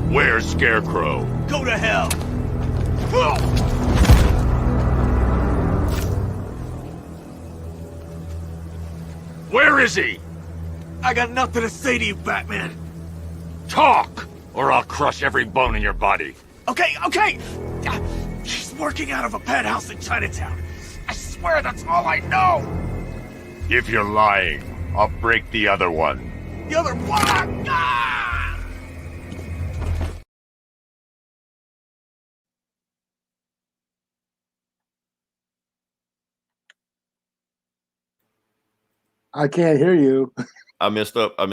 Where's Scarecrow? Go to hell! Where is he? I got nothing to say to you, Batman. Talk, or I'll crush every bone in your body. Okay. She's working out of a penthouse in Chinatown. I swear that's all I know. If you're lying, I'll break the other one. The other one. Ah! I can't hear you. I messed up. I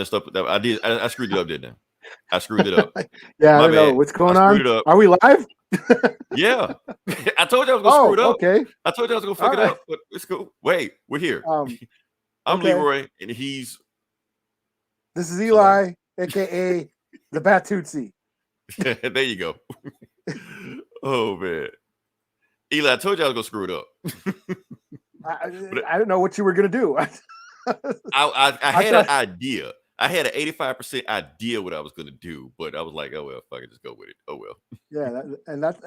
did. I screwed it up, didn't I? I screwed it up. Yeah, My I don't know bad. what's going I on. screwed it up. Are we live? Yeah. I told you I was gonna screw it up. Okay. I told you I was gonna fuck it up, but it's cool. Wait, we're here. I'm okay. Leroy, and he's. This is Eli, aka the Batutsi. There you go. Oh man, Eli, I told you I was gonna screw it up. I don't know what you were gonna do. I had an idea. I had an 85% idea what I was gonna do, but I was like, oh well, fuck it, just go with it. Oh well. Yeah,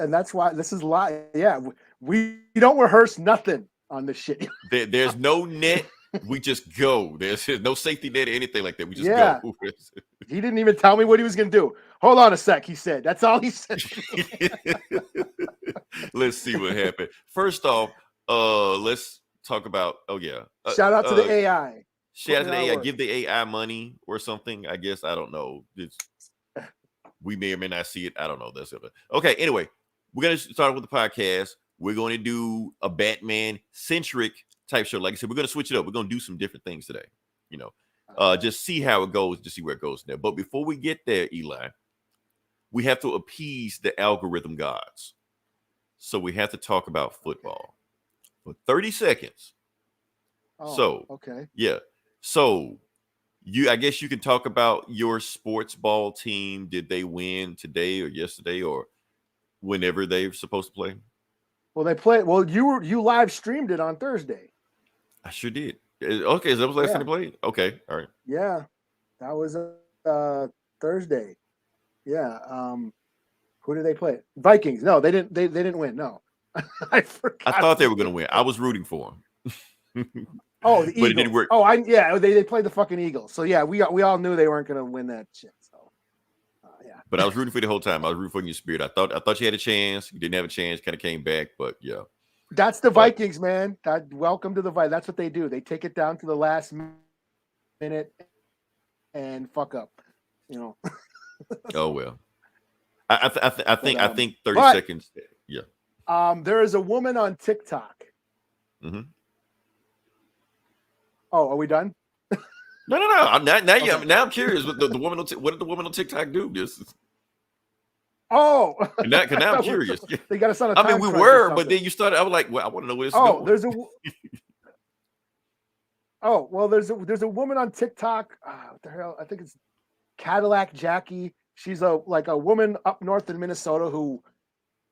that's why this is live. Yeah, we don't rehearse nothing on this shit. There's no net. We just go. There's no safety net or anything like that. We just go. He didn't even tell me what he was gonna do. Hold on a sec, he said. That's all he said. Let's see what happened. First off, let's talk about. Oh yeah. Shout out to the AI. Shout out to the AI. Give the AI money or something. I guess I don't know. We may or may not see it. I don't know. That's it. Okay. Anyway, we're gonna start with the podcast. We're going to do a Batman centric type show. Like I said, we're gonna switch it up. We're gonna do some different things today. You know, just see how it goes. Just see where it goes there. But before we get there, Eli, we have to appease the algorithm gods. So we have to talk about football for 30 seconds. Oh, so okay. Yeah. So I guess you can talk about your sports ball team. Did they win today or yesterday or whenever they're supposed to play? Well, they played. Well, you live streamed it on Thursday. I sure did. Okay, so that was the last time they played? Okay, all right. Yeah, that was Thursday. Yeah. Who did they play? Vikings. No, they didn't. They didn't win. No, I forgot. I thought they were going to win. I was rooting for them. Oh, the Eagles. But it didn't work. Oh, they played the fucking Eagles. So yeah, we all knew they weren't going to win that shit. So yeah. But I was rooting for you the whole time. I was rooting for your spirit. I thought you had a chance. You didn't have a chance. Kind of came back, but yeah. That's the Vikings, man. Welcome to the Vikings. That's what they do. They take it down to the last minute and fuck up. You know. Oh well. I think 30 seconds. Yeah. There is a woman on TikTok. Mm-hmm. Oh, are we done? No. Now I'm curious. What the woman? What did the woman on TikTok do? Oh, now I'm curious. They got us on a I mean, we were, but then you started. I was like, well, I want to know where this is going. There's a woman on TikTok. What the hell? I think it's Cadillac Jackie. She's a woman up north in Minnesota who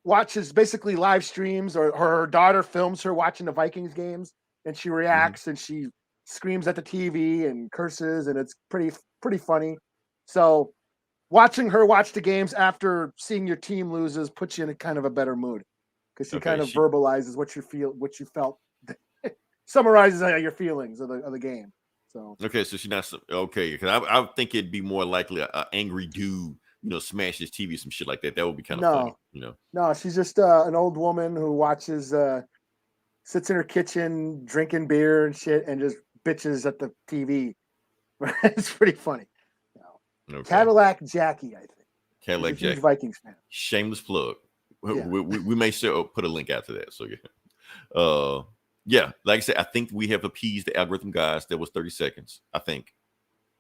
watches basically live streams, or her daughter films her watching the Vikings games, and she reacts and she screams at the TV and curses, and it's pretty funny. So watching her watch the games after seeing your team loses puts you in a kind of a better mood, because she kind of verbalizes what you felt, summarizes your feelings of the game. So okay, so she's not okay, because I think it'd be more likely an angry dude, smash his TV, some shit like that. That would be kind of funny, No, she's just an old woman who watches, sits in her kitchen drinking beer and shit, and just bitches at the TV. It's pretty funny. Okay. Cadillac Jackie, I think. Cadillac Jackie, Vikings fan. Shameless plug. Yeah. We may still put a link out to that. So yeah. Yeah, like I said, I think we have appeased the algorithm guys. That was 30 seconds, I think.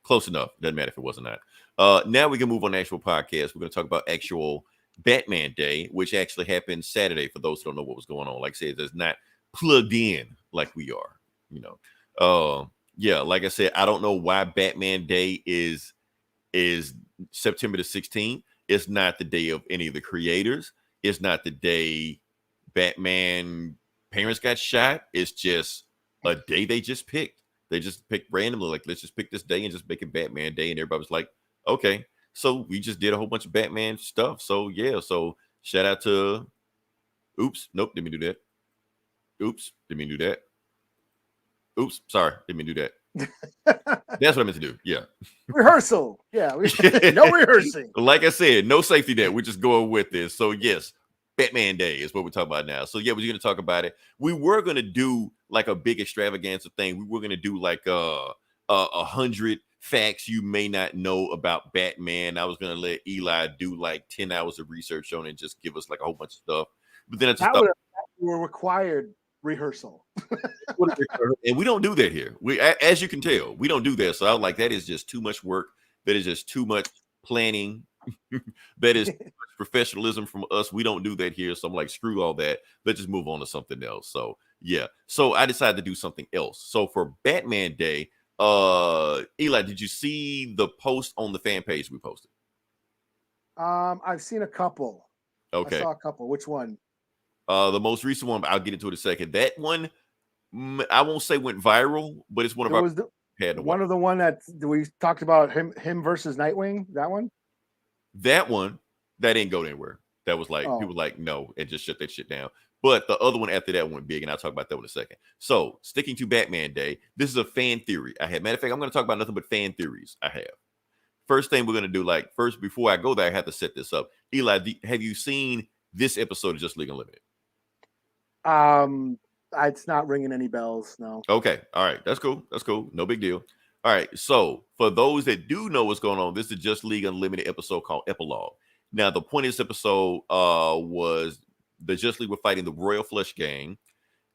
Close enough. Doesn't matter if it wasn't that. Now we can move on to actual podcast. We're going to talk about actual Batman Day, which actually happened Saturday, for those who don't know what was going on. Like I said, it's not plugged in like we are, Yeah, like I said, I don't know why Batman Day is September the 16th. It's not the day of any of the creators. It's not the day Batman parents got shot. It's just a day they just picked. They just picked randomly, like, let's just pick this day and just make it Batman Day. And everybody was like, okay. So we just did a whole bunch of Batman stuff. So yeah, so shout out to oops, nope, didn't mean to do that. Oops, didn't mean to do that. Oops, sorry, didn't mean to do that. That's what I meant to do. Yeah. Rehearsal. Yeah. No rehearsing. Like I said, no safety net. We're just going with this. So yes, Batman Day is what we're talking about now. So yeah, we're going to talk about it. We were going to do like a big extravaganza thing. We were going to do like 100 facts you may not know about Batman. I was going to let Eli do like 10 hours of research on it and just give us like a whole bunch of stuff. But then I just thought were required rehearsal. And we don't do that here. We, as you can tell, we don't do that. So I was like, that is just too much work. That is just too much planning. That is professionalism from us. We don't do that here. So I'm like, screw all that. Let's just move on to something else. So yeah. So I decided to do something else. So for Batman Day, Eli, did you see the post on the fan page we posted? I've seen a couple. Okay. I saw a couple. Which one? The most recent one, I'll get into it in a second. That one, I won't say went viral, but it's one of our one of the one that we talked about him versus Nightwing. That one. That one that didn't go anywhere. That was like people like no and just shut that shit down. But the other one after that went big, and I'll talk about that in a second. So sticking to Batman Day, this is a fan theory I have. Matter of fact, I'm going to talk about nothing but fan theories I have. First thing we're going to do, like first before I go there, I have to set this up. Eli, have you seen this episode of Just League Unlimited? It's not ringing any bells. No. Okay. All right. That's cool. That's cool. No big deal. All right. So for those that do know what's going on, this is Just League Unlimited episode called Epilogue. Now, the point of this episode was the Just League were fighting the Royal Flush Gang,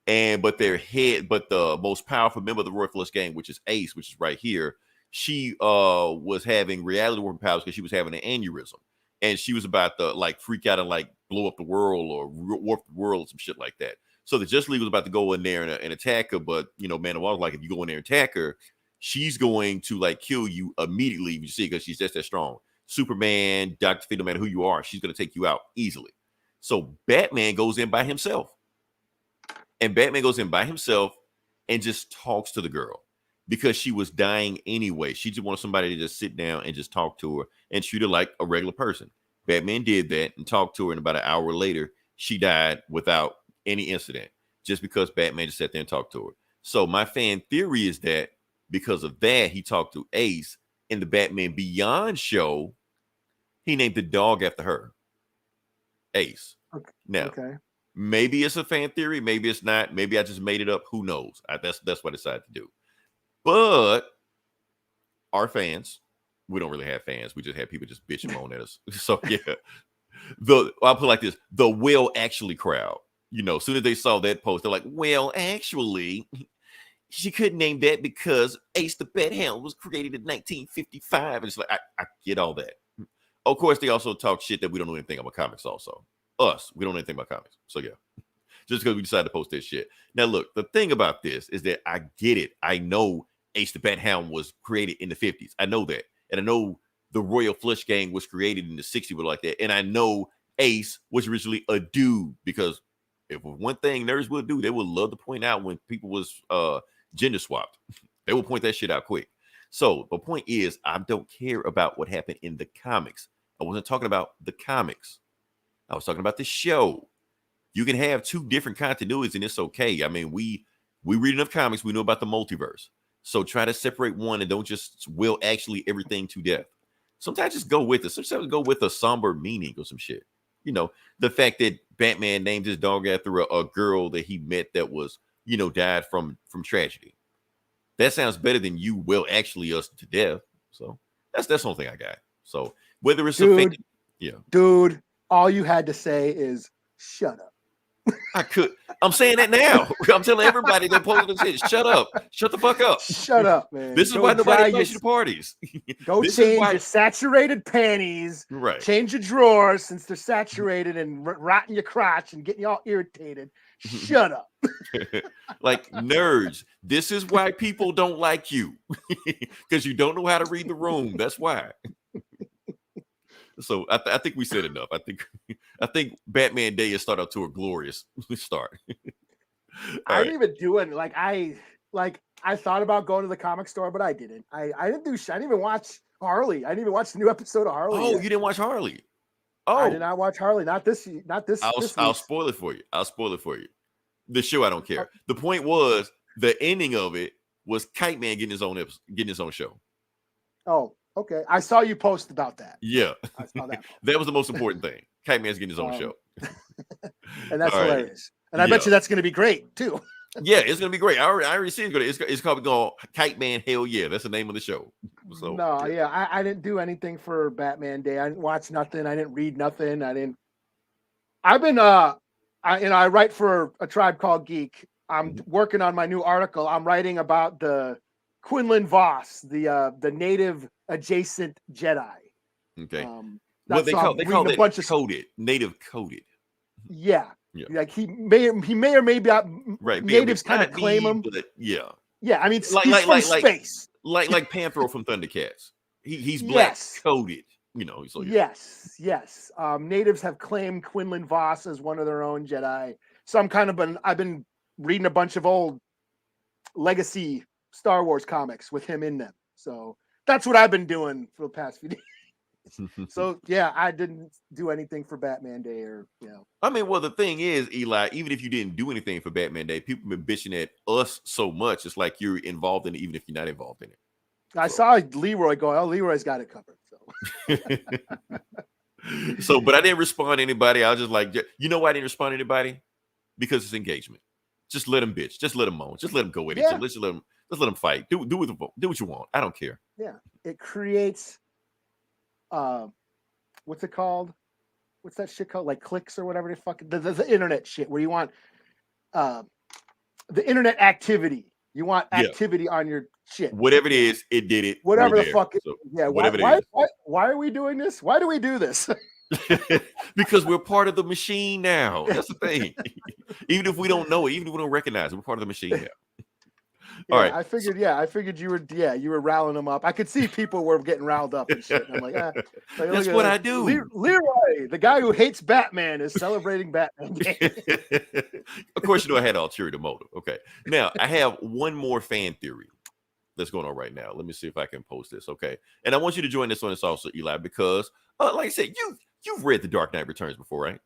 but the most powerful member of the Royal Flush Gang, which is Ace, which is right here, she was having reality warping powers because she was having an aneurysm, and she was about to like freak out and like blow up the world or warp the world, some shit like that. So the Just League was about to go in there and attack her, but Man of War was like, if you go in there and attack her, she's going to like kill you immediately if you see, because she's just that strong. Superman, Dr. Fate, no matter who you are, she's going to take you out easily. So Batman goes in by himself. And Batman goes in by himself and just talks to the girl because she was dying anyway. She just wanted somebody to just sit down and just talk to her and treat her like a regular person. Batman did that and talked to her, and about an hour later, she died without any incident just because Batman just sat there and talked to her. So my fan theory is that because of that, he talked to Ace. In the Batman Beyond show, he named the dog after her, Ace. Okay. Now, maybe it's a fan theory, maybe it's not. Maybe I just made it up. Who knows? That's what I decided to do. But our fans, we don't really have fans. We just have people just bitching on at us. So yeah, I'll put it like this: the well actually crowd. As soon as they saw that post, they're like, well, actually, she couldn't name that because Ace the Bat Hound was created in 1955. And it's like, I get all that. Of course, they also talk shit that we don't know anything about comics also. Us, we don't know anything about comics. So yeah, just because we decided to post this shit. Now look, the thing about this is that I get it. I know Ace the Bat Hound was created in the 50s. I know that. And I know the Royal Flush Gang was created in the 60s, but like that. And I know Ace was originally a dude, because if one thing nerds would do, they would love to point out when people was gender swapped. They will point that shit out quick. So the point is, I don't care about what happened in the comics. I wasn't talking about the comics. I was talking about the show. You can have two different continuities and it's okay. I mean, we read enough comics. We know about the multiverse. So try to separate one and don't just will actually everything to death. Sometimes just go with it. Sometimes go with a somber meaning or some shit. The fact that Batman named his dog after a girl that he met that was, died from tragedy. That sounds better than you will actually us to death. So that's the only thing I got. So whether it's dude, all you had to say is shut up. I'm saying that now. I'm telling everybody that posted this shit, shut up. Shut the fuck up. Shut up, man. This is why nobody invites you to parties. Go change your saturated panties. Right. Change your drawers since they're saturated and rotting your crotch and getting you all irritated. Shut up. Like nerds. This is why people don't like you. Because you don't know how to read the room. That's why. So I think we said enough. I think Batman Day has started out to a glorious start. I didn't even do it. I thought about going to the comic store, but I didn't. I didn't do. I didn't even watch Harley. I didn't even watch the new episode of Harley. Oh, yet. you didn't watch Harley? I did not watch Harley. Not this. Not this. I'll spoil it for you. The show, I don't care. The point was the ending of it was Kite Man getting his own show. Oh, okay. I saw you post about that. Yeah, I saw that. That was the most important thing. Kite Man's getting his own show, and that's All right. hilarious. And I bet you that's going to be great too. Yeah, it's gonna be great. I already see it's called Kite Man. Hell yeah, that's the name of the show. So no, yeah, I didn't do anything for Batman Day. I didn't watch nothing. I didn't read nothing. I've been I write for A Tribe Called Geek. I'm working on my new article. I'm writing about the Quinlan Voss, the native adjacent Jedi. Okay. What they call it, bunch of coded, native coded. Yeah. Yeah. Like he may or may be right. Natives kind of claim him. Yeah. Yeah. I mean, he's from space. Like Panthro from Thundercats. He's black coded. So yeah. Yes. Natives have claimed Quinlan Voss as one of their own Jedi. So I've been reading a bunch of old legacy Star Wars comics with him in them. So that's what I've been doing for the past few days. So yeah, I didn't do anything for Batman Day I mean, well, the thing is, Eli, even if you didn't do anything for Batman Day, people have been bitching at us so much. It's like you're involved in it, even if you're not involved in it. I saw Leroy go, oh, Leroy's got it covered. So, but I didn't respond to anybody. I was just like, you know why I didn't respond to anybody? Because it's engagement. Just let them bitch. Just let them moan. Just let them go at each other. Let's let them fight. Do what you want. I don't care. Yeah, it creates. What's it called? What's that shit called? Like clicks or whatever they fucking the internet shit where you want the internet activity. You want activity on your shit. Whatever it is, it did it. Whatever the fuck it, whatever why are we doing this? Why do we do this? Because we're part of the machine now. That's the thing. Even if we don't know it, even if we don't recognize it, we're part of the machine now. All right. I figured you were riling them up. I could see people were getting riled up and shit. And I'm like, that's what I do. Leroy, the guy who hates Batman, is celebrating Batman Day. Of course, I had ulterior motive. Okay. Now I have one more fan theory that's going on right now. Let me see if I can post this. Okay. And I want you to join this on this also, Eli, because like I said, you've read The Dark Knight Returns before, right?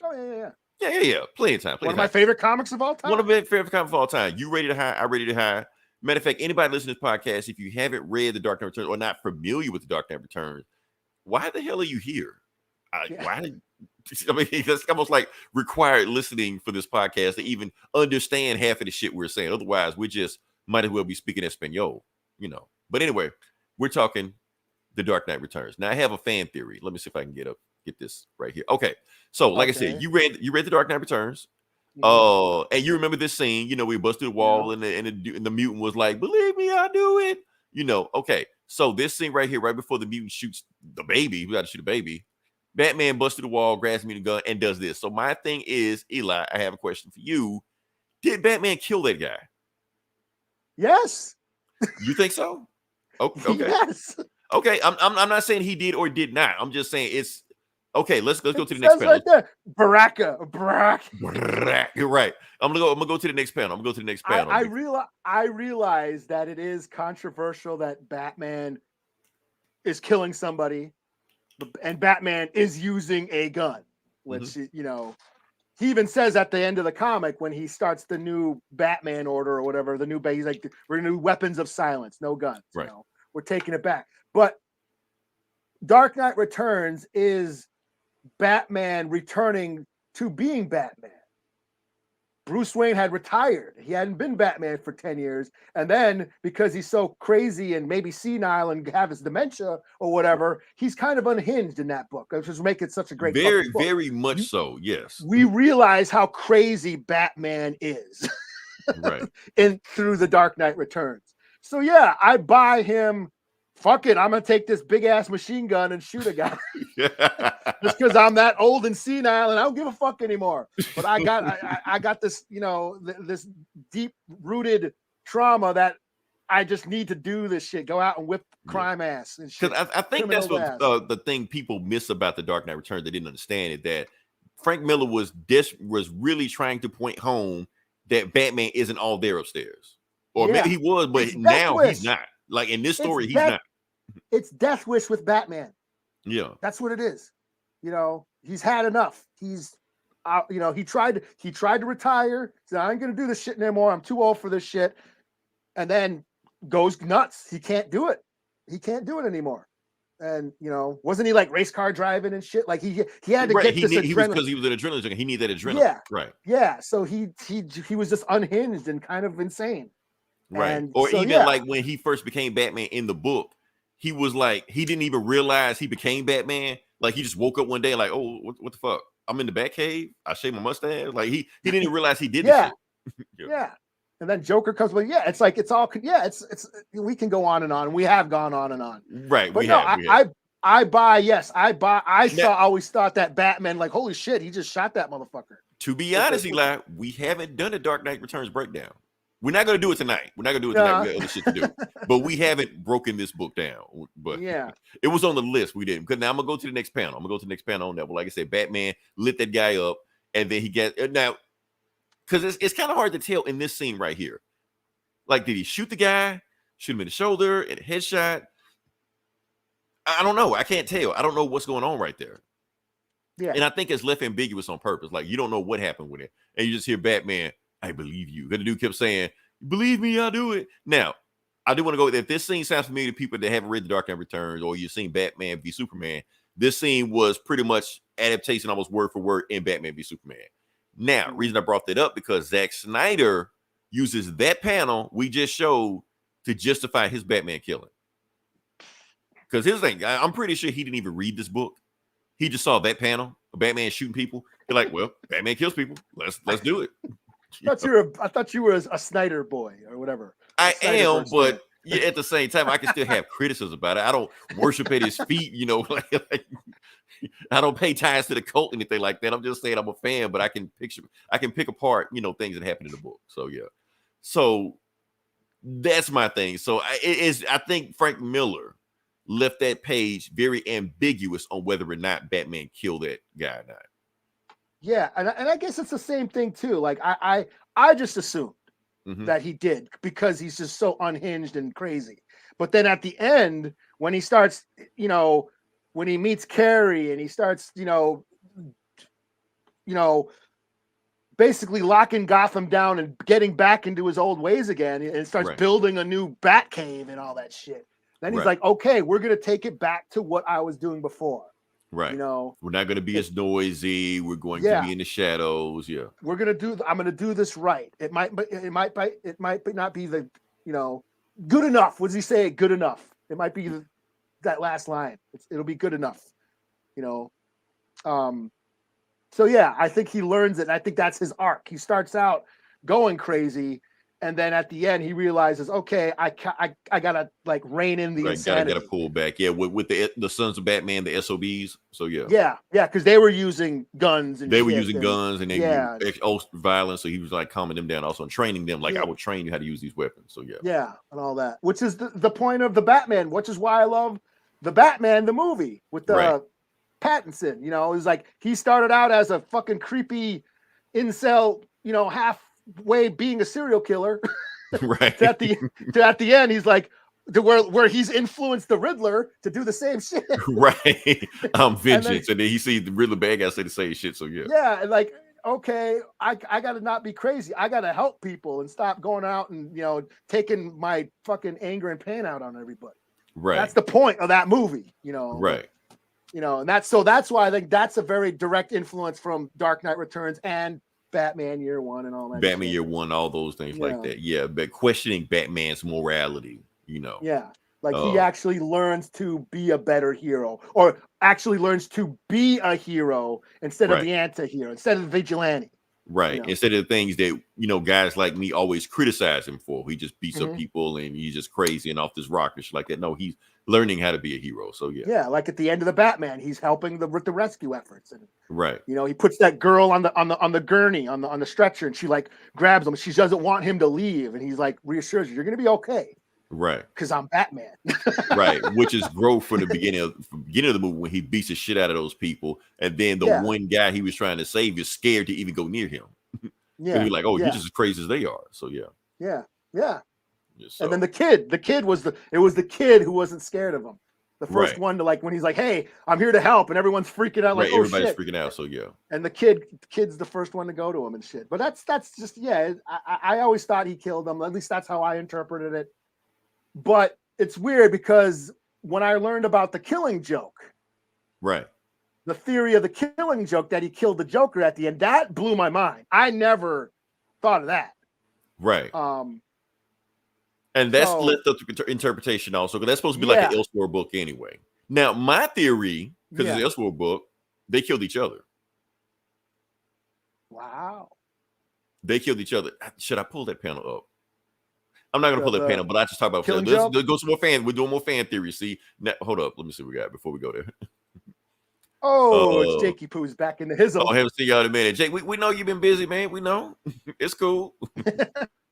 Oh yeah. Yeah. Plenty of time. One of my favorite comics of all time. One of my favorite comics of all time. You rated it high. I rated it high. Matter of fact, anybody listening to this podcast, if you haven't read The Dark Knight Returns or not familiar with The Dark Knight Returns, why the hell are you here? I mean, that's almost like required listening for this podcast to even understand half of the shit we're saying. Otherwise, we just might as well be speaking Espanol, But anyway, we're talking The Dark Knight Returns. Now, I have a fan theory. Let me see if I can get this right here. Okay. So, like I said, you read The Dark Knight Returns. And you remember this scene, we busted the wall and the mutant was like, believe me, I do it. Okay. So this scene right here, right before the mutant shoots the baby, we got to shoot a baby. Batman busted the wall, grabs me the gun, and does this. So my thing is, Eli, I have a question for you. Did Batman kill that guy? Yes. You think so? Okay. Yes. Okay. I'm not saying he did or did not. I'm just saying it's okay. Let's go to the next panel. Right there. Baraka. You're right. I'm gonna go to the next panel. I realize that it is controversial that Batman is killing somebody, and Batman is using a gun, which he even says at the end of the comic when he starts the new Batman order or whatever, he's like, we're new weapons of silence, no guns. Right. We're taking it back. But Dark Knight Returns is Batman returning to being Batman. Bruce Wayne had retired. He hadn't been Batman for 10 years. And then because he's so crazy and maybe senile and have his dementia or whatever, he's kind of unhinged in that book, which is making it such a great book. Very much so, yes. We realize how crazy Batman is right. through The Dark Knight Returns. So yeah, I buy him. Fuck it, I'm gonna take this big ass machine gun and shoot a guy just because I'm that old and senile and I don't give a fuck anymore. But I got this, this deep rooted trauma that I just need to do this shit. Go out and whip crime ass and shit. Because I think that's what the thing people miss about The Dark Knight Returns. They didn't understand it, that Frank Miller was really trying to point home that Batman isn't all there upstairs. Or Yeah. maybe he was, but It's Death now he's Wish. not. Like in this story, he's Death- not. It's Death Wish with Batman. Yeah. That's what it is. You know, he's had enough. He's, you know, he tried to retire. Said, I ain't gonna do this shit anymore. I'm too old for this shit. And then goes nuts. He can't do it. He can't do it anymore. And you know, wasn't he like race car driving and shit? Like he had to get this adrenaline. Because he was an adrenaline junkie. He needed that adrenaline. Yeah. Right. Yeah. So he was just unhinged and kind of insane. Right. And Or so, even like when he first became Batman in the book, he was like, he didn't even realize he became Batman. Like he just woke up one day like, oh, what the fuck? I'm in the Batcave. I shaved my mustache. Like he didn't even realize he did this shit. Yeah. And then Joker comes, but yeah, it's like it's all it's we can go on and on. We have gone on and on. Right. But I always thought that Batman, like, holy shit, he just shot that motherfucker. To be honest, Eli, we haven't done a Dark Knight Returns breakdown. We're not going to do it tonight. We got other shit to do. But we haven't broken this book down. But yeah, it was on the list. We didn't. Because now I'm going to go to the next panel. I'm going to go to the next panel on that. But like I said, Batman lit that guy up. And then he got, now, because it's kind of hard to tell in this scene right here. Like, did he shoot the guy, shoot him in the shoulder, in a headshot? I don't know. I can't tell. I don't know what's going on right there. Yeah. And I think it's left ambiguous on purpose. Like, you don't know what happened with it. And you just hear Batman, I believe you. And the dude kept saying, believe me, I'll do it. Now, I do want to go with that. This scene sounds familiar to people that haven't read The Dark Knight Returns or you've seen Batman v Superman. This scene was pretty much adaptation, almost word for word, in Batman v Superman. Now, reason I brought that up because Zack Snyder uses that panel we just showed to justify his Batman killing. Because his thing, I'm pretty sure he didn't even read this book. He just saw that panel of Batman shooting people. He's like, well, Batman kills people. Let's do it. I thought you were a Snyder boy or whatever. I am, but yeah, at the same time, I can still have criticism about it. I don't worship at his feet, you know. Like, I don't pay ties to the cult, anything like that. I'm just saying I'm a fan, but I can pick apart, you know, things that happen in the book. So yeah, so that's my thing. So I think Frank Miller left that page very ambiguous on whether or not Batman killed that guy or not. Yeah, and I guess it's the same thing too. Like I just assumed that he did because he's just so unhinged and crazy. But then at the end, when he starts, you know, when he meets Carrie and he starts, you know, basically locking Gotham down and getting back into his old ways again, and starts building a new Batcave and all that shit. Then he's like, okay, we're gonna take it back to what I was doing before. Right. You know, we're not going to be as noisy. We're going to be in the shadows. Yeah. I'm going to do this right. It might not be the, you know, good enough. What does he say? Good enough. It might be that last line. It'll be good enough, you know? So yeah, I think he learns it. I think that's his arc. He starts out going crazy. And then at the end, he realizes, okay, I gotta like rein in the insanity. Gotta pull back. Yeah, with the Sons of Batman, the SOBs. So yeah, because they were using guns and they were using guns and they used violence. So he was like calming them down, also and training them. Like I would train you how to use these weapons. So yeah, and all that, which is the point of the Batman, which is why I love the Batman the movie with the Pattinson. You know, it was like he started out as a fucking creepy incel, you know, halfway being a serial killer, right? at the end, he's like where he's influenced the Riddler to do the same shit, right? Vengeance, and then he sees the Riddler bad guy say the same shit. So yeah, like okay, I gotta not be crazy. I gotta help people and stop going out and, you know, taking my fucking anger and pain out on everybody. Right. That's the point of that movie, you know. Right. You know, and that's why I think that's a very direct influence from Dark Knight Returns and Batman Year One and all that. Batman Year One, all those things like that. Yeah, but questioning Batman's morality, you know. Yeah. Like he actually learns to be a better hero, or actually learns to be a hero instead of the anti-hero, instead of the vigilante. Right. You know? Instead of the things that, you know, guys like me always criticize him for. He just beats up people and he's just crazy and off this rock and shit like that. No, he's learning how to be a hero. So yeah. Yeah, like at the end of the Batman, he's helping with the rescue efforts. And you know, he puts that girl on the gurney, on the stretcher, and she like grabs him. She doesn't want him to leave, and he's like reassures her, you're gonna be okay. Right. Because I'm Batman. Right. Which is growth from the beginning of the movie when he beats the shit out of those people. And then the one guy he was trying to save is scared to even go near him. Yeah. He's like, oh, you're just as crazy as they are. So yeah. Yeah. Yeah. So, And then the kid was the kid who wasn't scared of him. The first right. one to like when he's like, "Hey, I'm here to help," and everyone's freaking out like, Right, "Oh everybody's shit!" freaking out. So yeah, And the kid's the first one to go to him and shit. But that's just I always thought he killed him. At least that's how I interpreted it. But it's weird because when I learned about the Killing Joke, right. the theory of the Killing Joke that he killed the Joker at the end, that blew my mind. I never thought of that. Right. And that's left up to interpretation also, because that's supposed to be like an Elseworld book anyway. Now, my theory, because it's an Elseworld book, they killed each other. Wow. They killed each other. Should I pull that panel up? I'm not gonna pull that panel, but I just talk about let's go some more fan. We're doing more fan theory. See, now, hold up. Let me see what we got before we go there. It's Jakey Poo's back in the hizzle. I haven't seen y'all in a minute. Jake, we know you've been busy, man. We know. It's cool.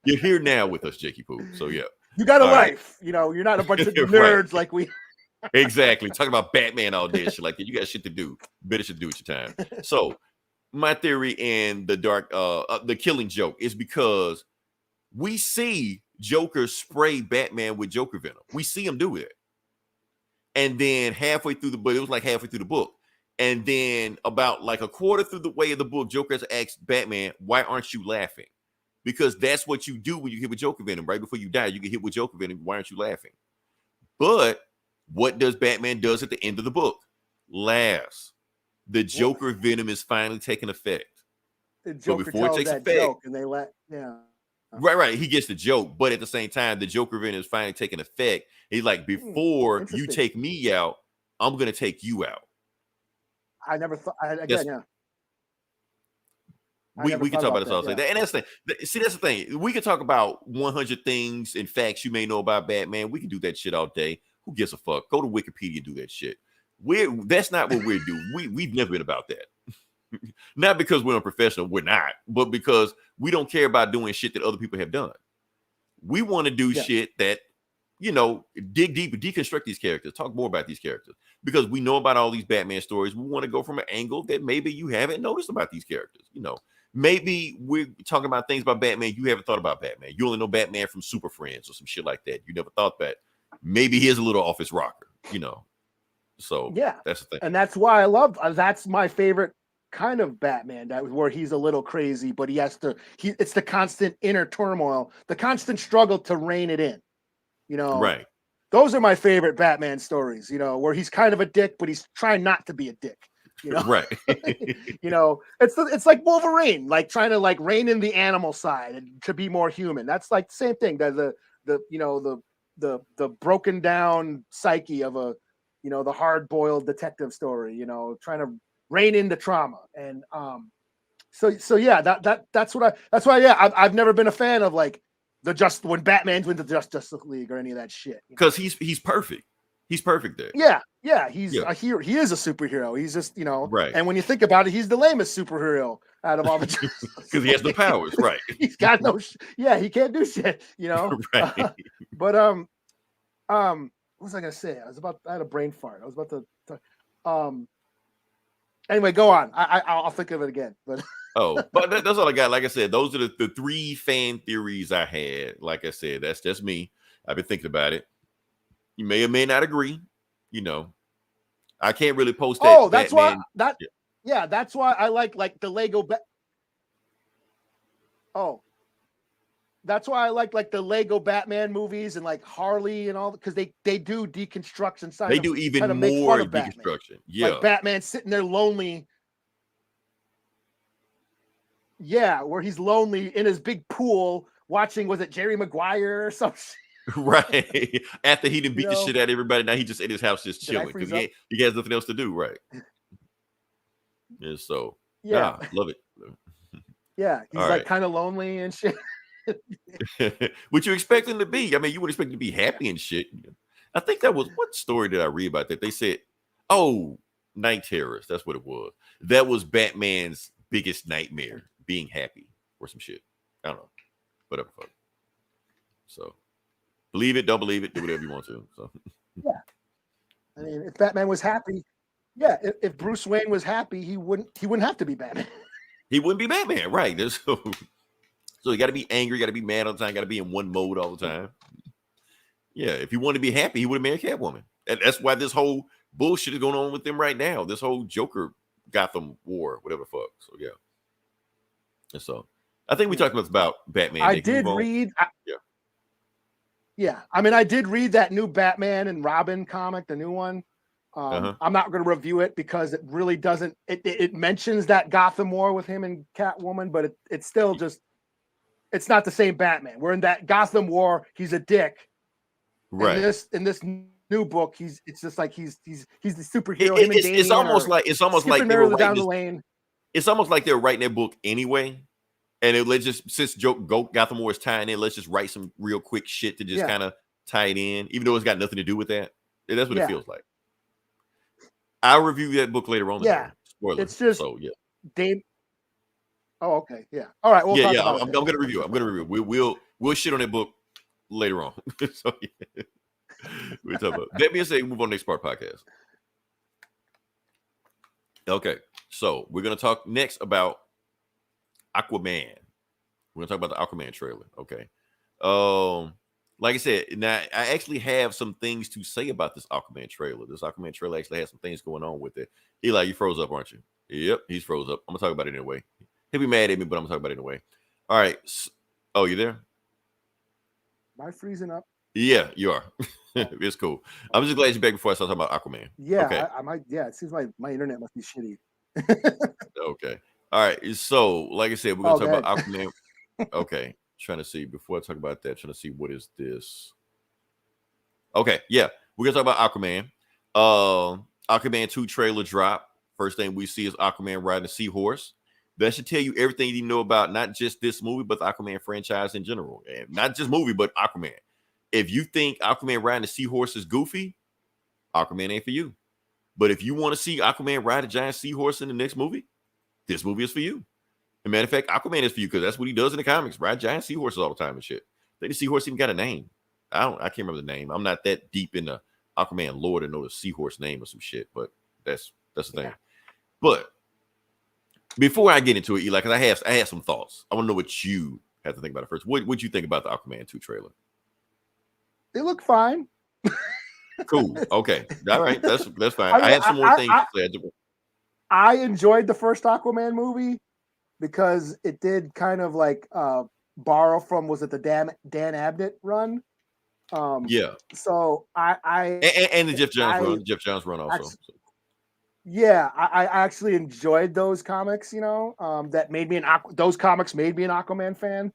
You're here now with us, Jakey Poo. So yeah. You got a life. You know, you're not a bunch of nerds like we. Exactly. Talking about Batman all day, shit like that. You got shit to do. Better shit to do with your time. So my theory in the Killing Joke is because we see Joker spray Batman with Joker venom. We see him do it. And then halfway through the book, it was like halfway through the book. And then about like a quarter through the way of the book, Joker has asked Batman, "Why aren't you laughing?" Because that's what you do when you hit with Joker venom. Right before you die, you get hit with Joker venom. Why aren't you laughing? But what does Batman does at the end of the book? Laughs. The Joker venom is finally taking effect. The Joker before tells it takes that effect, joke and they Right. He gets the joke, but at the same time, the Joker venom is finally taking effect. He's like, before you take me out, I'm gonna take you out. I never thought. We can talk about this all day. And that's the thing. See, that's the thing. We can talk about 100 things and facts you may know about Batman. We can do that shit all day. Who gives a fuck? Go to Wikipedia and do that shit. That's not what we're doing. We've never been about that. Not because we're unprofessional. We're not. But because we don't care about doing shit that other people have done. We want to do shit that, dig deep and deconstruct these characters. Talk more about these characters. Because we know about all these Batman stories. We want to go from an angle that maybe you haven't noticed about these characters. Maybe we're talking about things about Batman you haven't thought about Batman. You only know Batman from Super Friends or some shit like that. You never thought that. Maybe he is a little office rocker, So that's the thing. And that's why I love, that's my favorite kind of Batman, where he's a little crazy, but it's the constant inner turmoil, the constant struggle to rein it in, Right. Those are my favorite Batman stories, where he's kind of a dick, but he's trying not to be a dick. Right. It's like Wolverine, like trying to like rein in the animal side and to be more human. That's like the same thing. The broken down psyche of the hard boiled detective story. Trying to rein in the trauma. And that's why I've never been a fan of like when Batman's went to the Justice League or any of that shit. Because he's perfect. He's perfect there. He's a hero. He is a superhero. He's just, right. And when you think about it, he's the lamest superhero out of all the because he has the powers, right? He's got he can't do shit, Right. But what was I gonna say? I had a brain fart. I was about to anyway, go on. I'll think of it again. But but that's all I got. Like I said, those are the 3 fan theories I had. Like I said, that's just me. I've been thinking about it. You may or may not agree. I can't really post that. Oh, that's Batman. That's why I like the Lego. That's why I like the Lego Batman movies and like Harley and all, because they do deconstruction. They do even more deconstruction. Like Batman sitting there lonely. Yeah, where he's lonely in his big pool watching. Was it Jerry Maguire or something? Right. After he done beat the shit out of everybody, now he just in his house just chilling because he has nothing else to do, right? Yeah, so love it. Yeah, he's like kind of lonely and shit. What you expect him to be? I mean, you would expect him to be happy and shit. I think that was, what story did I read about that? They said, Night Terrors. That's what it was. That was Batman's biggest nightmare, being happy or some shit. I don't know. Whatever. Fuck. So. Believe it, don't believe it, do whatever you want to. So I mean, if Batman was happy, if Bruce Wayne was happy, he wouldn't have to be Batman. He wouldn't be Batman, right? So you got to be angry, got to be mad all the time, got to be in one mode all the time. Yeah, if he wanted to be happy, he would have married Catwoman. And that's why this whole bullshit is going on with them right now. This whole Joker Gotham war, whatever the fuck. So yeah. And so I think we talked about Batman. I did read. Yeah. I mean, I did read that new Batman and Robin comic, the new one. I'm not going to review it because it really doesn't. It mentions that Gotham war with him and Catwoman, but it's still just. It's not the same Batman. We're in that Gotham war. He's a dick. Right. In this new book, it's just like he's the superhero. It's almost like they were down the lane. It's almost like they're writing their book anyway, and let's just since Gotham War is tying in, let's just write some real quick shit to just kind of tie it in, even though it's got nothing to do with that. That's what it feels like. I'll review that book later on. Yeah, spoiler. It's just Dave. Oh, okay, yeah. All right. I'm gonna review it. We'll shit on that book later on. So we talk about that being said, move on to next part podcast. Okay, so we're gonna talk next about Aquaman. We're gonna talk about the Aquaman trailer. Okay. Like I said, now I actually have some things to say about this Aquaman trailer. This Aquaman trailer actually has some things going on with it. Eli, you froze up, aren't you? Yep, he's froze up. I'm gonna talk about it anyway. He'll be mad at me, but I'm gonna talk about it anyway. All right. Oh, you there? Am I freezing up? Yeah, you are. It's cool. I'm just glad you're back before I start talking about Aquaman. Yeah, okay. I might. Yeah, it seems like my internet must be shitty. Okay. All right. So, like I said, we're gonna talk about Aquaman. Okay. Trying to see before I talk about that. Trying to see what is this. Okay. Yeah, we're gonna talk about Aquaman. Aquaman 2 trailer drop. First thing we see is Aquaman riding a seahorse. That should tell you everything you know about not just this movie, but the Aquaman franchise in general. And not just movie, but Aquaman. If you think Aquaman riding a seahorse is goofy, Aquaman ain't for you. But if you want to see Aquaman ride a giant seahorse in the next movie, this movie is for you. As a matter of fact, Aquaman is for you because that's what he does in the comics, ride giant seahorses all the time and shit. I think the seahorse even got a name. I can't remember the name. I'm not that deep in the Aquaman lore to know the seahorse name or some shit, but that's the thing. Yeah. But before I get into it, Eli, because I have some thoughts. I want to know what you have to think about it first. What you think about the Aquaman 2 trailer? They look fine. Cool. Okay. All right. That's fine. I have some more things to say. I enjoyed the first Aquaman movie because it did kind of like borrow from, was it the Dan Abnett run? Yeah. So I and the Jeff Johns run also. Yeah, I actually enjoyed those comics. You know, that made me those comics made me an Aquaman fan.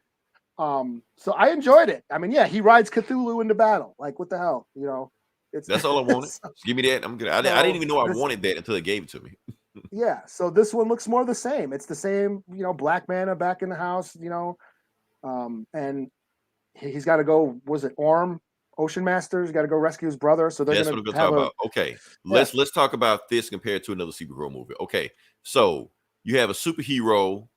So I enjoyed it. I mean, yeah, he rides Cthulhu into battle. Like, what the hell, you know? That's all I wanted. Give me that. I'm good. I didn't even know I wanted that until they gave it to me. Yeah. So this one looks more the same. It's the same, you know, Black Manta back in the house, you know, and he's got to go. Was it Orm? Ocean Master's got to go rescue his brother. So that's what we're going to talk about. Okay, let's talk about this compared to another superhero movie. Okay, so you have a superhero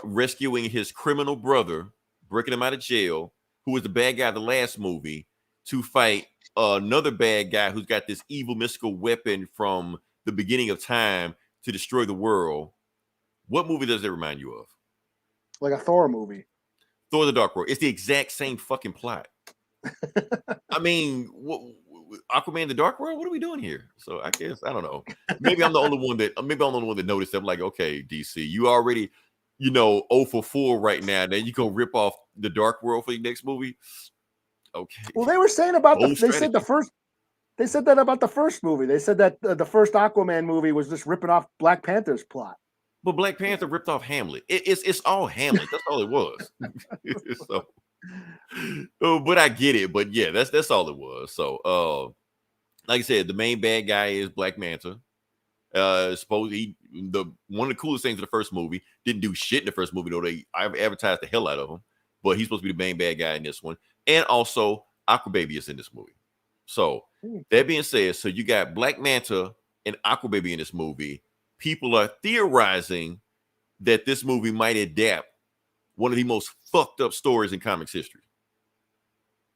rescuing his criminal brother, breaking him out of jail, who was the bad guy in the last movie, to fight another bad guy who's got this evil mystical weapon from the beginning of time to destroy the world. What movie does it remind you of? Like a Thor movie. Thor: The Dark World. It's the exact same fucking plot. I mean, Aquaman: The Dark World. What are we doing here? So I guess I don't know. Maybe I'm the only one that noticed. I'm like, okay, DC, you already, 0 for 4 right now. Then you go rip off The Dark World for your next movie. Okay. Well, they were saying about they said that about the first movie. They said that the first Aquaman movie was just ripping off Black Panther's plot. But Black Panther ripped off Hamlet. It's all Hamlet. That's all it was. So. But I get it. But yeah, that's all it was. So like I said, the main bad guy is Black Manta. Suppose one of the coolest things in the first movie, didn't do shit in the first movie, though they advertised the hell out of him. But he's supposed to be the main bad guy in this one. And also Aquababy is in this movie. So that being said, so you got Black Manta and Aquababy in this movie. People are theorizing that this movie might adapt one of the most fucked up stories in comics history.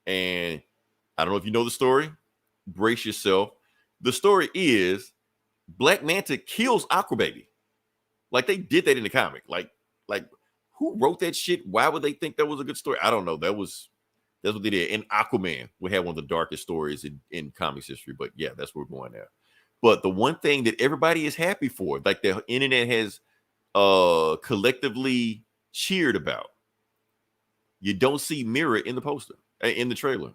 And I don't know if you know the story. Brace yourself. The story is Black Manta kills Aquababy. Like they did that in the comic. Like who wrote that shit? Why would they think that was a good story? I don't know. That's what they did. And Aquaman, we had one of the darkest stories in comics history. But yeah, that's where we're going now. But the one thing that everybody is happy for, like the internet has collectively cheered about, you don't see Mira in the poster, in the trailer.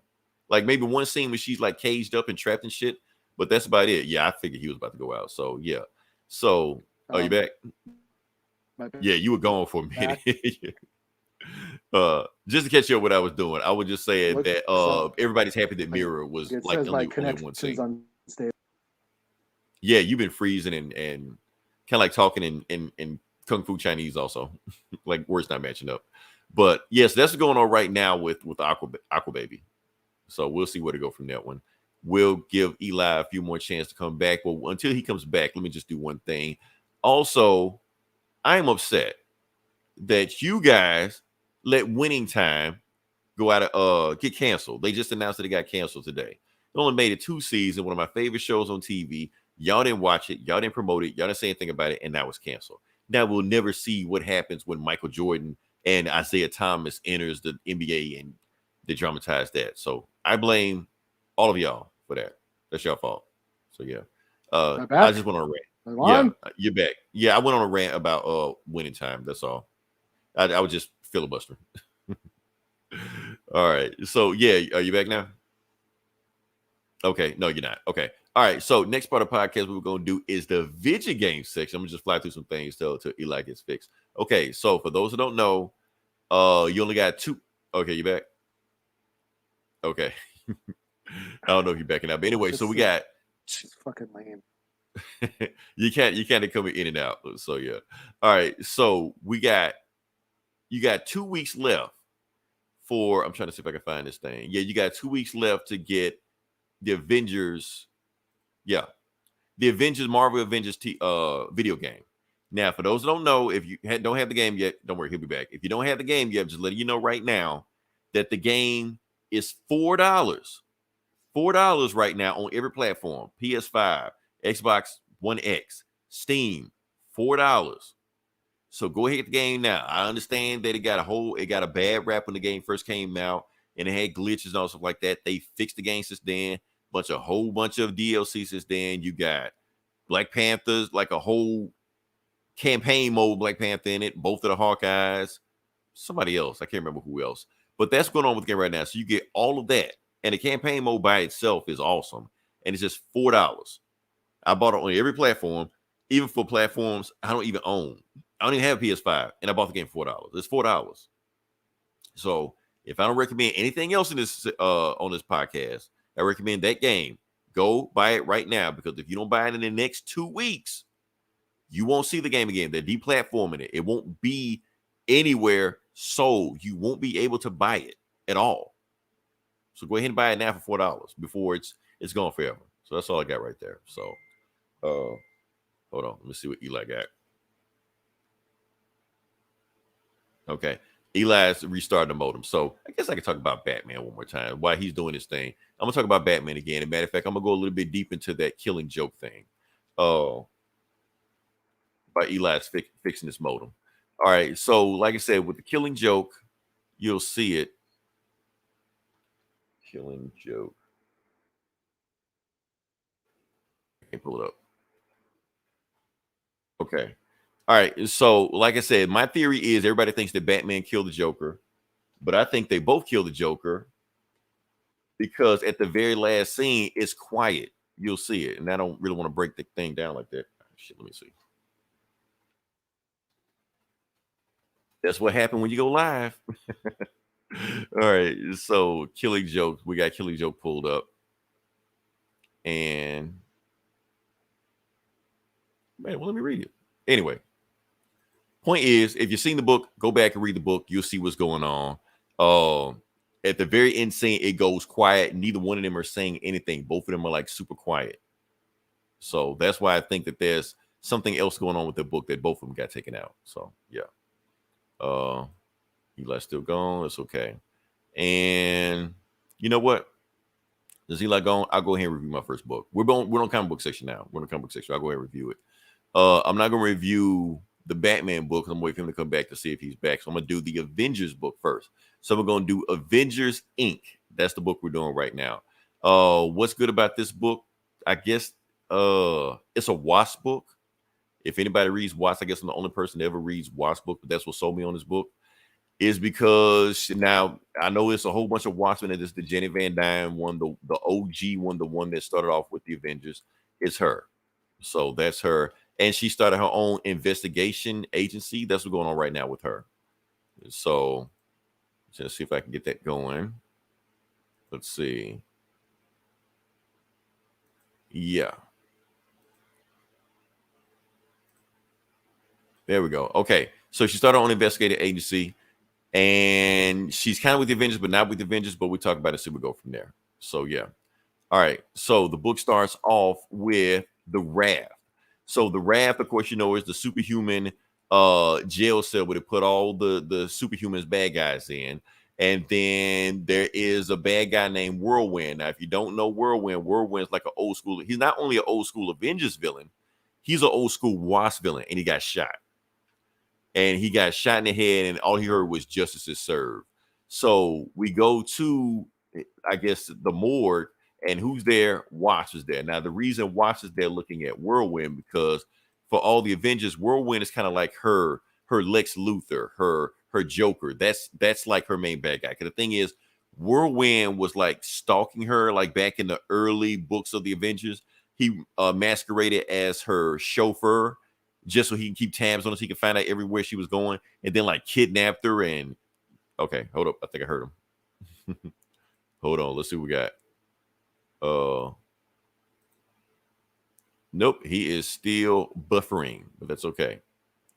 Like maybe one scene where she's like caged up and trapped and shit, but that's about it. Yeah, I figured he was about to go out. So yeah. So are you back? Yeah, you were gone for a minute. Just to catch you up what I was doing, I would just say that everybody's happy that Mira was like only one scene. Yeah, you've been freezing and kind of like talking in Kung Fu Chinese also. Like words not matching up. But yes, that's what's going on right now with Aqua Baby. So we'll see where to go from that one. We'll give Eli a few more chances to come back. But until he comes back, let me just do one thing. Also, I am upset that you guys let Winning Time go out of get canceled. They just announced that it got canceled today. It only made it 2 seasons, one of my favorite shows on TV. Y'all didn't watch it, y'all didn't promote it, y'all didn't say anything about it, and now it's canceled. Now we'll never see what happens when Michael Jordan and Isaiah Thomas enters the NBA and they dramatize that. So I blame all of y'all for that. That's your fault. So yeah. I just went on a rant. Yeah, you're back. Yeah, I went on a rant about Winning Time. That's all. I was just filibustering. All right. So yeah, are you back now? Okay. No, you're not. Okay. All right. So next part of the podcast what we're gonna do is the Vidja Game section. I'm gonna just fly through some things till Eli gets fixed. Okay. So for those who don't know, you only got 2. Okay, you back? Okay. I don't know if you're backing out, but anyway, so we got fucking lame. you can't come in and out. So yeah. All right. So you got 2 weeks left for. I'm trying to see if I can find this thing. Yeah, you got 2 weeks left to get the Avengers. Yeah, the Marvel Avengers video game. Now, for those who don't know, if you don't have the game yet, don't worry, he'll be back. If you don't have the game yet, just letting you know right now that the game is $4. $4 right now on every platform: PS5, Xbox One X, Steam. $4. So go ahead with the game now. I understand that it got a bad rap when the game first came out, and it had glitches and all stuff like that. They fixed the game since then. Whole bunch of DLC since then. You got Black Panthers, like a whole campaign mode Black Panther in it. Both of the Hawkeyes. Somebody else, I can't remember who else. But that's going on with the game right now. So you get all of that, and the campaign mode by itself is awesome, and it's just $4. I bought it on every platform, even for platforms I don't even own. I don't even have a PS5, and I bought the game for $4. It's $4. So if I don't recommend anything else in this on this podcast, I recommend that game. Go buy it right now, because if you don't buy it in the next 2 weeks, you won't see the game again. They're deplatforming it. It won't be anywhere sold. You won't be able to buy it at all. So go ahead and buy it now for $4 before it's gone forever. So that's all I got right there. So hold on. Let me see what Eli got. Okay. Eli's restarting the modem. So I guess I can talk about Batman one more time while he's doing his thing. I'm going to talk about Batman again. As a matter of fact, I'm going to go a little bit deep into that Killing Joke thing. By Eli's fixing this modem. All right. So like I said, with the Killing Joke, you'll see it. Killing Joke. I can pull it up. Okay. All right. So, like I said, my theory is everybody thinks that Batman killed the Joker, but I think they both killed the Joker because at the very last scene, it's quiet. You'll see it. And I don't really want to break the thing down like that. Shit, let me see. That's what happened when you go live. All right. So, Killing Joke. We got Killing Joke pulled up. And, man, well, let me read it. Anyway. Point is, if you've seen the book, go back and read the book. You'll see what's going on. At the very end scene, it goes quiet. Neither one of them are saying anything. Both of them are like super quiet. So that's why I think that there's something else going on with the book that both of them got taken out. So yeah. Eli's still gone. It's okay. And you know what? Is Eli gone? I'll go ahead and review my first book. We're on comic book section now. We're in the comic book section. I'll go ahead and review it. I'm not going to review the Batman book. I'm waiting for him to come back to see if he's back. So I'm gonna do the Avengers book first. So we're gonna do Avengers Inc. That's the book we're doing right now. What's good about this book? I guess it's a Wasp book. If anybody reads Wasp, I guess I'm the only person that ever reads Wasp book, but that's what sold me on this book. Is because now I know it's a whole bunch of Watchmen, and it's the Jenny Van Dyne one, the OG one, the one that started off with the Avengers. It's her. So that's her. And she started her own investigation agency. That's what's going on right now with her. So let's see if I can get that going. Let's see. Yeah. There we go. Okay. So she started her own investigative agency. And she's kind of with the Avengers, but not with the Avengers. But we talk about it, so we go from there. So yeah. All right. So the book starts off with the Raft. So the Raft, of course, you know, is the superhuman jail cell where they put all the superhumans bad guys in. And then there is a bad guy named Whirlwind. Now, if you don't know Whirlwind is like an old school. He's not only an old school Avengers villain, he's an old school Wasp villain, and he got shot. And he got shot in the head, and all he heard was justice is served. So we go to, I guess, the morgue, and who's there? Wasp is there. Now, the reason Wasp is there looking at Whirlwind, because for all the Avengers, Whirlwind is kind of like her Lex Luthor, her Joker. That's like her main bad guy. Because the thing is, Whirlwind was like stalking her, like back in the early books of the Avengers. He masqueraded as her chauffeur, just so he can keep tabs on us. He can find out everywhere she was going, and then like kidnapped her. And okay, hold up. I think I heard him. Hold on. Let's see what we got. Nope. He is still buffering, but that's okay.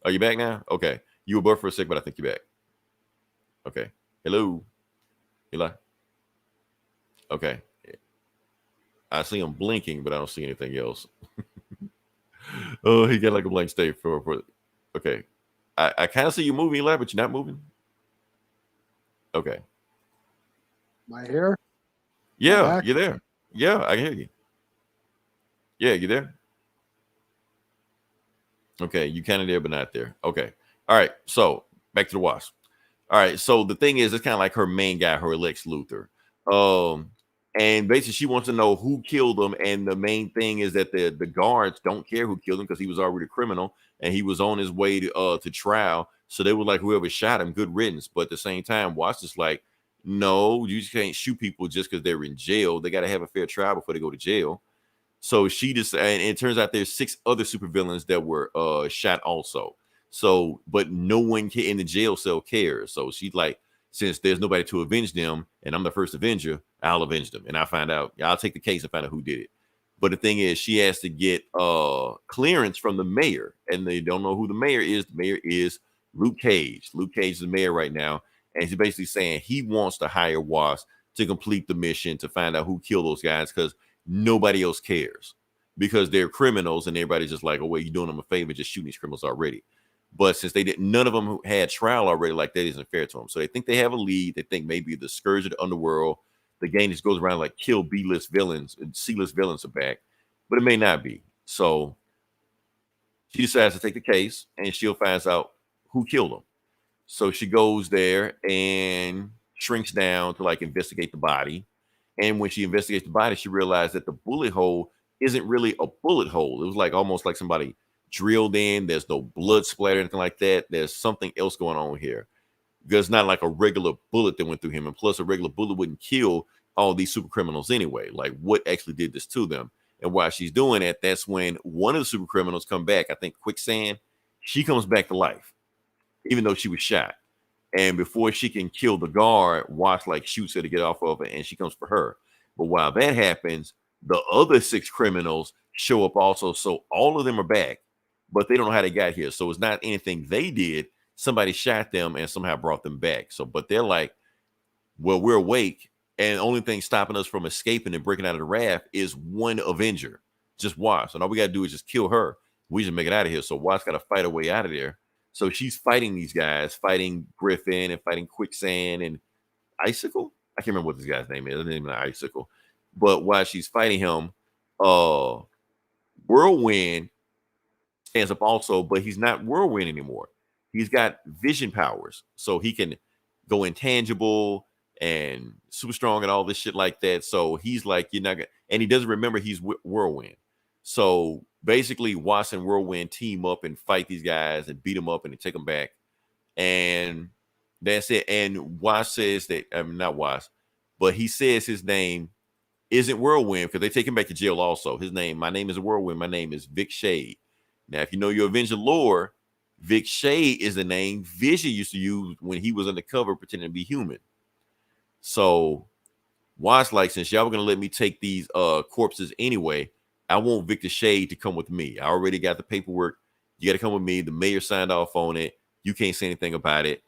Are you back now? Okay. You were buffering for a sec, but I think you're back. Okay. Hello. Eli. Okay. I see him blinking, but I don't see anything else. Oh, he got like a blank state for okay. I kind of see you moving, Eli, but you're not moving. Okay. My hair? Yeah, you're there. Yeah, I can hear you. Yeah, you there? Okay, you kind of there, but not there. Okay. All right. So back to the Wasp. All right. So the thing is, it's kind of like her main guy, her Lex Luthor. And basically, she wants to know who killed him. And the main thing is that the guards don't care who killed him because he was already a criminal and he was on his way to trial. So they were like, whoever shot him, good riddance. But at the same time, Watts is like, no, you just can't shoot people just because they're in jail. They got to have a fair trial before they go to jail. So she just, and it turns out there's 6 other supervillains that were shot also. So, but no one in the jail cell cares. So she's like, since there's nobody to avenge them, and I'm the first Avenger, I'll avenge them. And I'll take the case and find out who did it. But the thing is, she has to get clearance from the mayor, and they don't know who the mayor is. The mayor is Luke Cage. Luke Cage is the mayor right now, and he's basically saying he wants to hire Wasp to complete the mission to find out who killed those guys because nobody else cares because they're criminals, and everybody's just like, oh, wait, you're doing them a favor just shooting these criminals already. But since they didn't, none of them had trial already, like that isn't fair to them. So they think they have a lead. They think maybe the Scourge of the Underworld, the game just goes around like kill B-list villains and C-list villains are back, but it may not be. So she decides to take the case, and she'll find out who killed them. So she goes there and shrinks down to like investigate the body. And when she investigates the body, she realized that the bullet hole isn't really a bullet hole. It was like almost like somebody drilled in. There's no blood splatter or anything like that. There's something else going on here. Because it's not like a regular bullet that went through him. And plus, a regular bullet wouldn't kill all these super criminals anyway. Like, what actually did this to them? And while she's doing it, that's when one of the super criminals come back. I think Quicksand. She comes back to life, even though she was shot. And before she can kill the guard, Watts like shoots her to get off of it, and she comes for her. But while that happens, the other 6 criminals show up also. So all of them are back, but they don't know how they got here. So it's not anything they did. Somebody shot them and somehow brought them back. So, but they're like, well, we're awake, and the only thing stopping us from escaping and breaking out of the raft is one Avenger, just Watts. And all we got to do is just kill her. We just make it out of here. So Watts got to fight her way out of there. So she's fighting these guys, fighting Griffin and fighting Quicksand and Icicle. I can't remember what this guy's name is. His name is Icicle. But while she's fighting him, Whirlwind stands up also, but he's not Whirlwind anymore. He's got vision powers, so he can go intangible and super strong and all this shit like that. So he's like, you're not gonna, and he doesn't remember he's Whirlwind. So basically, Wasp and Whirlwind team up and fight these guys and beat them up and take them back. And that's it. And Wasp says that, not Wasp, but he says his name isn't Whirlwind because they take him back to jail also. My name is Whirlwind. My name is Vic Shade. Now, if you know your Avenger lore, Vic Shade is the name Vision used to use when he was undercover pretending to be human. So Wasp like, since y'all were going to let me take these corpses anyway, I want Victor Shade to come with me. I already got the paperwork. You got to come with me. The mayor signed off on it. You can't say anything about it.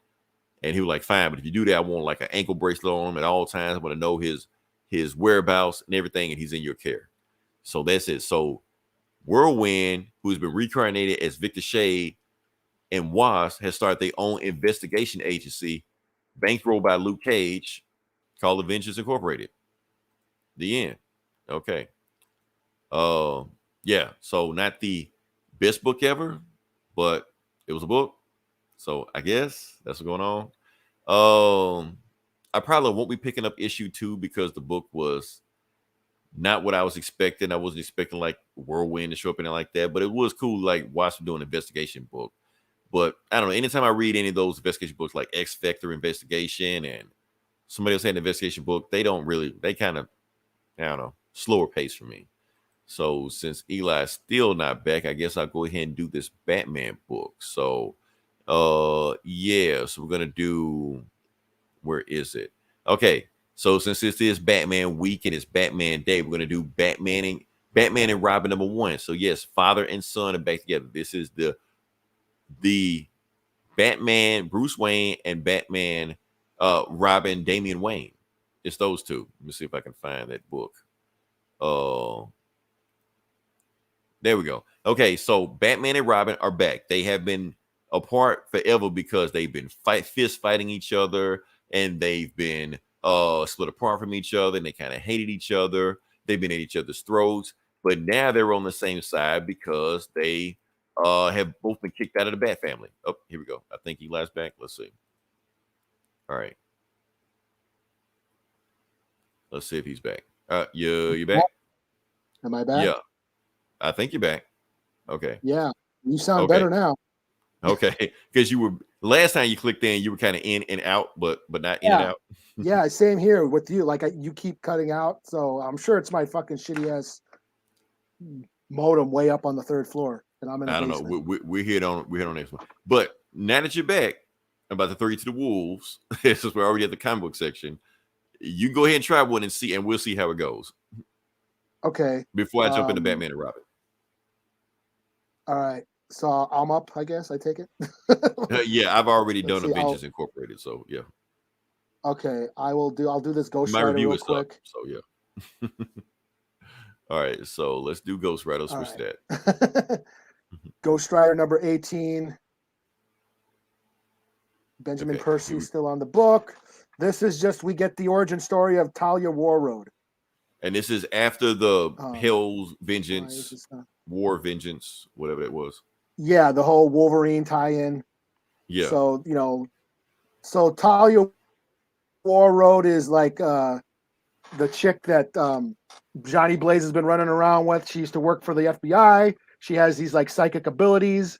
And he was like, fine, but if you do that, I want like an ankle bracelet on him at all times. I want to know his whereabouts and everything, and he's in your care. So that's it. So Whirlwind, who's been reincarnated as Victor Shade, and Wasp has started their own investigation agency, bankrolled by Luke Cage, called Avengers Incorporated. The end. Okay. Yeah. So not the best book ever, but it was a book. So I guess that's what's going on. I probably won't be picking up issue 2 because the book was not what I was expecting. I wasn't expecting like Whirlwind to show up in it like that, but it was cool. Like watching doing an investigation book. But I don't know. Anytime I read any of those investigation books, like X Factor Investigation and somebody else had an investigation book, they kind of, I don't know, slower pace for me. So since Eli's still not back, I guess I'll go ahead and do this Batman book. So, yeah. So we're gonna do. Where is it? Okay. So since this is Batman week and it's Batman Day, we're gonna do Batman and Robin #1. So yes, father and son are back together. This is the Batman Bruce Wayne and Batman Robin Damian Wayne. It's those two. Let me see if I can find that book. There we go. Okay, so Batman and Robin are back. They have been apart forever because they've been fist fighting each other, and they've been split apart from each other, and they kind of hated each other. They've been at each other's throats, but now they're on the same side because they have both been kicked out of the Bat family. Oh, here we go. I think Eli's back. Let's see. All right. Let's see if he's back. You back? Am I back? Yeah. I think you're back. Okay. Yeah. You sound better now. Okay. Because you were last time you clicked in, you were kind of in and out, but not in and out. Yeah, same here with you. Like you keep cutting out. So I'm sure it's my fucking shitty ass modem way up on the 3rd floor. And I'm in I don't basement. know. We're here on next one. But now that you're back, I'm about to throw you to the wolves. Since we're already at the comic book section. You can go ahead and try one and see, and we'll see how it goes. Okay. Before I jump into Batman and Robin. All right. So I'm up, I guess. I take it. Yeah, I've already done Avengers Incorporated. So yeah. Okay, I'll do this Ghost My Rider review real is quick. up, so yeah. All right, so let's do Ghost Rider. Switch that. Ghost Rider number 18. Benjamin Percy still on the book. This is just, we get the origin story of Talia Warroad. And this is after the Hell's Vengeance, War Vengeance, whatever it was. Yeah, the whole Wolverine tie-in. Yeah. So, so Talia Warroad is like the chick that Johnny Blaze has been running around with. She used to work for the FBI. She has these like psychic abilities.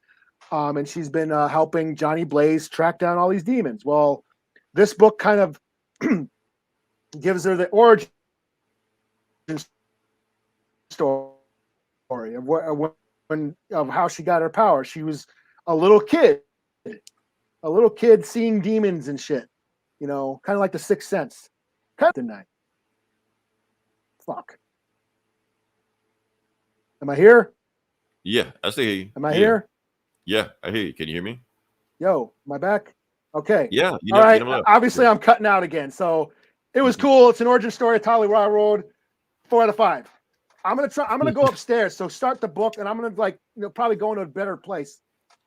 And she's been helping Johnny Blaze track down all these demons. Well, this book kind of gives her the origin story of how she got her power. She was a little kid seeing demons and shit. You know, kind of like the Sixth Sense. Kind of tonight. Fuck. Am I here? Yeah, I see. Am I here? Yeah, I hear you. Can you hear me? Yo, am I back? Okay. Yeah. All right. Obviously, I'm cutting out again. So it was cool. It's an origin story of Talia Warroad. 4 out of 5. I'm gonna go upstairs. So start the book, and I'm gonna probably go into a better place.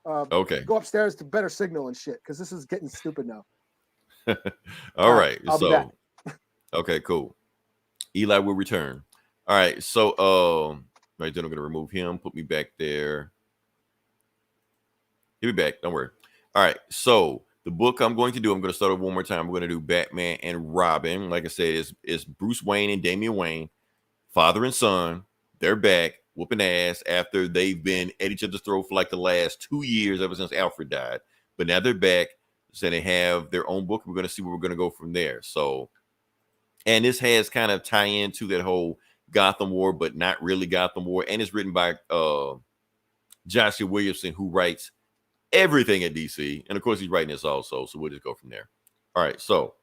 Okay. Go upstairs to better signal and shit, because this is getting stupid now. All right. I'll be back. Okay, cool. Eli will return. All right. So right then I'm gonna remove him, put me back there. He'll be back. Don't worry. All right. So the book I'm going to start it one more time. We're going to do Batman and Robin. Like I said, it's Bruce Wayne and Damian Wayne, father and son. They're back whooping ass after they've been at each other's throat for like the last 2 years, ever since Alfred died. But now they're back. So they have their own book. We're going to see where we're going to go from there. So, and this has kind of tie into that whole Gotham War, but not really Gotham War. And it's written by Joshua Williamson, who writes everything at DC. And of course, he's writing this also. So we'll just go from there. All right. So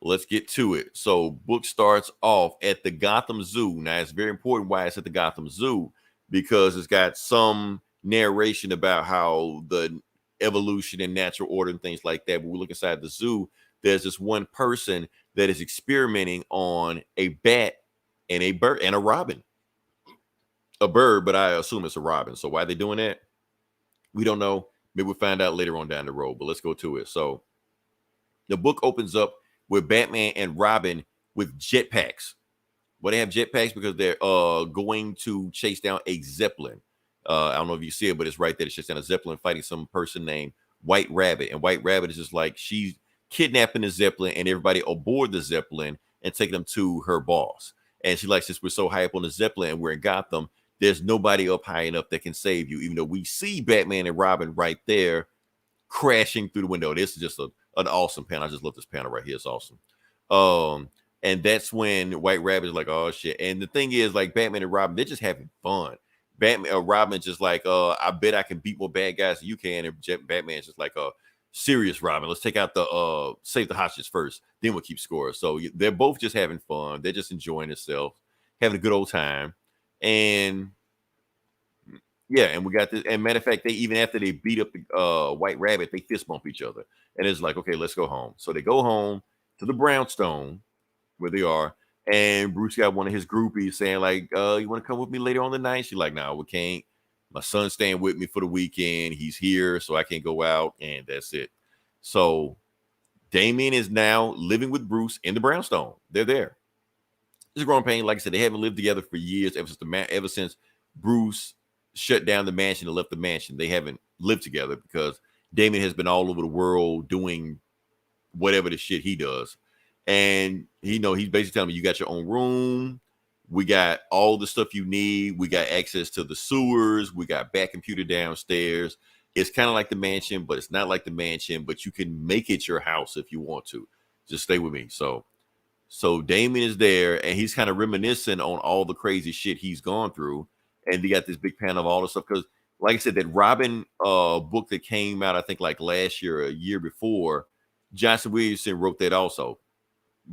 let's get to it. So book starts off at the Gotham Zoo. Now, it's very important why it's at the Gotham Zoo, because it's got some narration about how the evolution and natural order and things like that. When we look inside the zoo, there's this one person that is experimenting on a bat and a bird and a robin. A bird, but I assume it's a robin. So why are they doing that? We don't know. Maybe we'll find out later on down the road, but let's go to it. So the book opens up with Batman and Robin with jetpacks. Well, they have jetpacks because they're going to chase down a Zeppelin. I don't know if you see it, but it's right there. It's just down a Zeppelin fighting some person named White Rabbit. And White Rabbit is just like, she's kidnapping the Zeppelin and everybody aboard the Zeppelin and taking them to her boss. And she likes, since we're so high up on the Zeppelin and we're in Gotham, there's nobody up high enough that can save you, even though we see Batman and Robin right there crashing through the window. This is just an awesome panel. I just love this panel right here. It's awesome. And that's when White Rabbit is like, oh shit. And the thing is, like, Batman and Robin, they're just having fun. Robin's just like, I bet I can beat more bad guys than you can. And Batman's just like, serious Robin. Let's take out the save the hostages first, then we'll keep score. So they're both just having fun. They're just enjoying themselves, having a good old time. And yeah, and we got this. And matter of fact, they even after they beat up the White Rabbit, they fist bump each other. And it's like, okay, let's go home. So they go home to the brownstone where they are. And Bruce got one of his groupies saying, like, you want to come with me later on the night? She's like, no, we can't. My son's staying with me for the weekend. He's here, so I can't go out. And that's it. So Damian is now living with Bruce in the brownstone. They're there. It's a growing pain. Like I said, they haven't lived together for years. Ever since Bruce shut down the mansion and left the mansion, they haven't lived together because Damian has been all over the world doing whatever the shit he does. And he's basically telling me, you got your own room. We got all the stuff you need. We got access to the sewers. We got back computer downstairs. It's kind of like the mansion, but it's not like the mansion, but you can make it your house if you want to. Just stay with me. So Damian is there, and he's kind of reminiscing on all the crazy shit he's gone through. And they got this big panel of all the stuff. Because, like I said, that Robin book that came out, I think, like last year or a year before, Johnson Williamson wrote that also.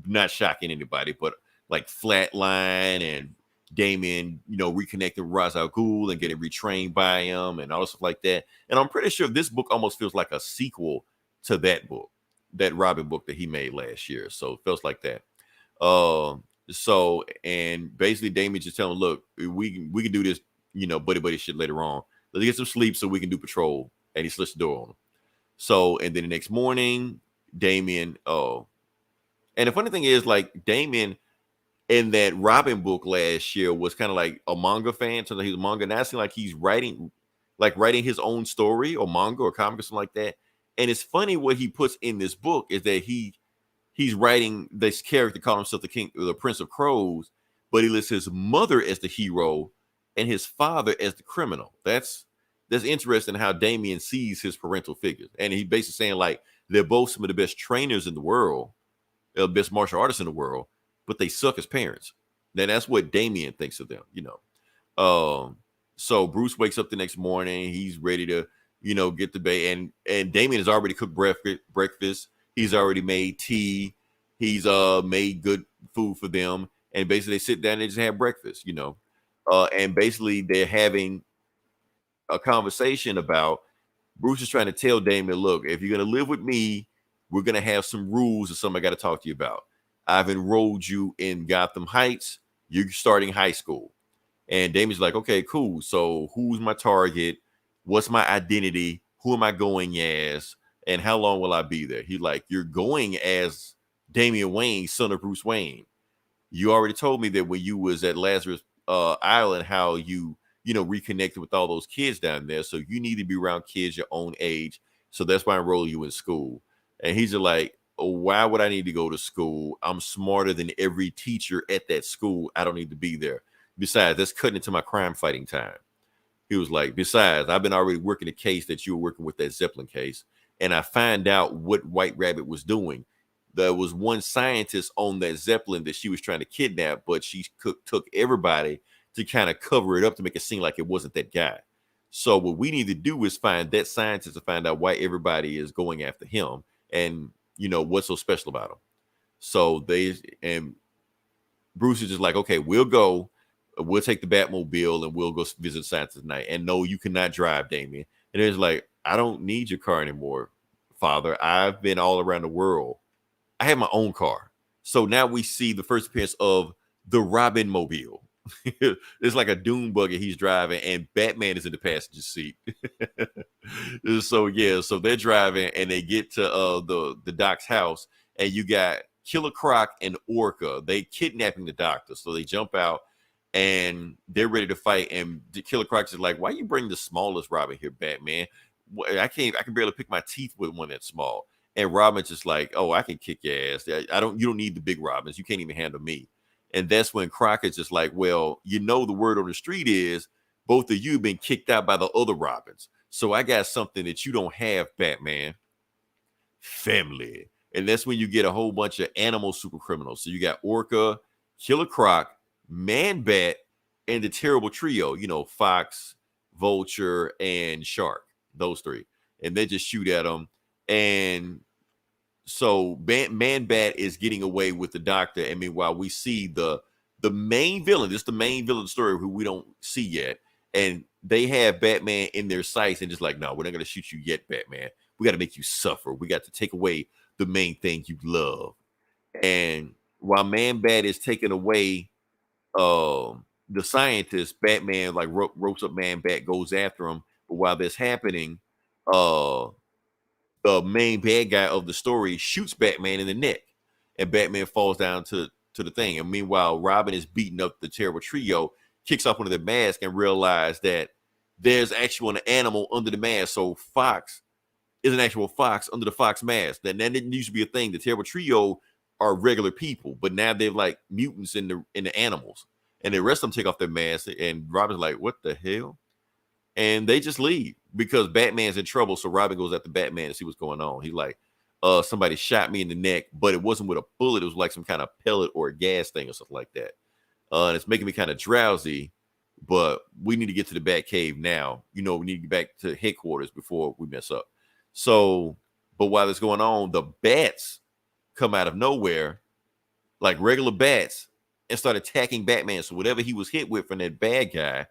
Not shocking anybody, but like Flatline and Damian, reconnecting with Ra's al Ghul and getting retrained by him and all stuff like that. And I'm pretty sure this book almost feels like a sequel to that book, that Robin book that he made last year. So it feels like that. And basically Damian just telling him, look, we can do this, buddy shit later on. Let's get some sleep so we can do patrol. And he slits the door on him. So, and then the next morning, Damian, and the funny thing is, like, Damian in that Robin book last year was kind of like a manga fan. So he's a manga. Now it seems like he's writing his own story or manga or comic or something like that. And it's funny what he puts in this book is that he's writing this character calling himself the Prince of Crows, but he lists his mother as the hero and his father as the criminal. That's interesting how Damian sees his parental figures. And he basically saying, like, they're both some of the best trainers in the world, the best martial artists in the world, but they suck as parents. Then that's what Damian thinks of them, So Bruce wakes up the next morning. He's ready to, get the bed. And Damian has already cooked breakfast. He's already made tea. He's made good food for them. And basically they sit down and they just have breakfast, and basically they're having a conversation about Bruce is trying to tell Damian, look, if you're going to live with me, we're going to have some rules or something I got to talk to you about. I've enrolled you in Gotham Heights. You're starting high school. And Damian's like, okay, cool. So who's my target? What's my identity? Who am I going as? And how long will I be there? He's like, you're going as Damian Wayne, son of Bruce Wayne. You already told me that when you was at Lazarus Island, how you reconnected with all those kids down there. So you need to be around kids your own age. So that's why I enroll you in school. And he's just like, why would I need to go to school? I'm smarter than every teacher at that school. I don't need to be there. Besides, that's cutting into my crime fighting time. He was like, besides, I've been already working a case that you were working with, that Zeppelin case. And I find out what White Rabbit was doing. There was one scientist on that Zeppelin that she was trying to kidnap, but she took everybody to kind of cover it up to make it seem like it wasn't that guy. So what we need to do is find that scientist to find out why everybody is going after him and, what's so special about him. So and Bruce is just like, okay, we'll go. We'll take the Batmobile and we'll go visit scientists tonight. And no, you cannot drive, Damien. And it's like, I don't need your car anymore, Father. I've been all around the world. I have my own car. So now we see the first appearance of the Robin Mobile. It's like a dune buggy he's driving, and Batman is in the passenger seat. So they're driving, and they get to the doc's house, and you got Killer Croc and Orca. They kidnapping the doctor, so they jump out, and they're ready to fight. And Killer Croc is like, "Why you bring the smallest Robin here, Batman? I can barely pick my teeth with one that's small." And Robin's just like, "Oh, I can kick your ass. You don't need the big Robins. You can't even handle me." And that's when Crockett's just like, well, the word on the street is both of you been kicked out by the other Robins. So I got something that you don't have, Batman. Family. And that's when you get a whole bunch of animal super criminals. So you got Orca, Killer Croc, Man-Bat, and the terrible trio, Fox, Vulture, and Shark. Those three. And they just shoot at them. And so Man-Bat is getting away with the doctor. And meanwhile, we see the main villain. This is the main villain of the story who we don't see yet. And they have Batman in their sights and just like, no, we're not going to shoot you yet, Batman. We got to make you suffer. We got to take away the main thing you love. And while Man-Bat is taking away the scientist, Batman like ropes up Man-Bat, goes after him. But while this happening, the main bad guy of the story shoots Batman in the neck, and Batman falls down to the thing. And meanwhile, Robin is beating up the terrible trio, kicks off one of their masks, and realizes that there's actually an animal under the mask. So Fox is an actual fox under the fox mask. That didn't used to be a thing. The terrible trio are regular people, but now they're like mutants in the animals. And the rest of them take off their masks, and Robin's like, what the hell? And they just leave because Batman's in trouble. So Robin goes after Batman to see what's going on. He's like, somebody shot me in the neck, but it wasn't with a bullet. It was like some kind of pellet or a gas thing or something like that. And it's making me kind of drowsy, but we need to get to the Batcave now. We need to get back to headquarters before we mess up. So, but while this going on, the bats come out of nowhere, like regular bats, and start attacking Batman. So whatever he was hit with from that bad guy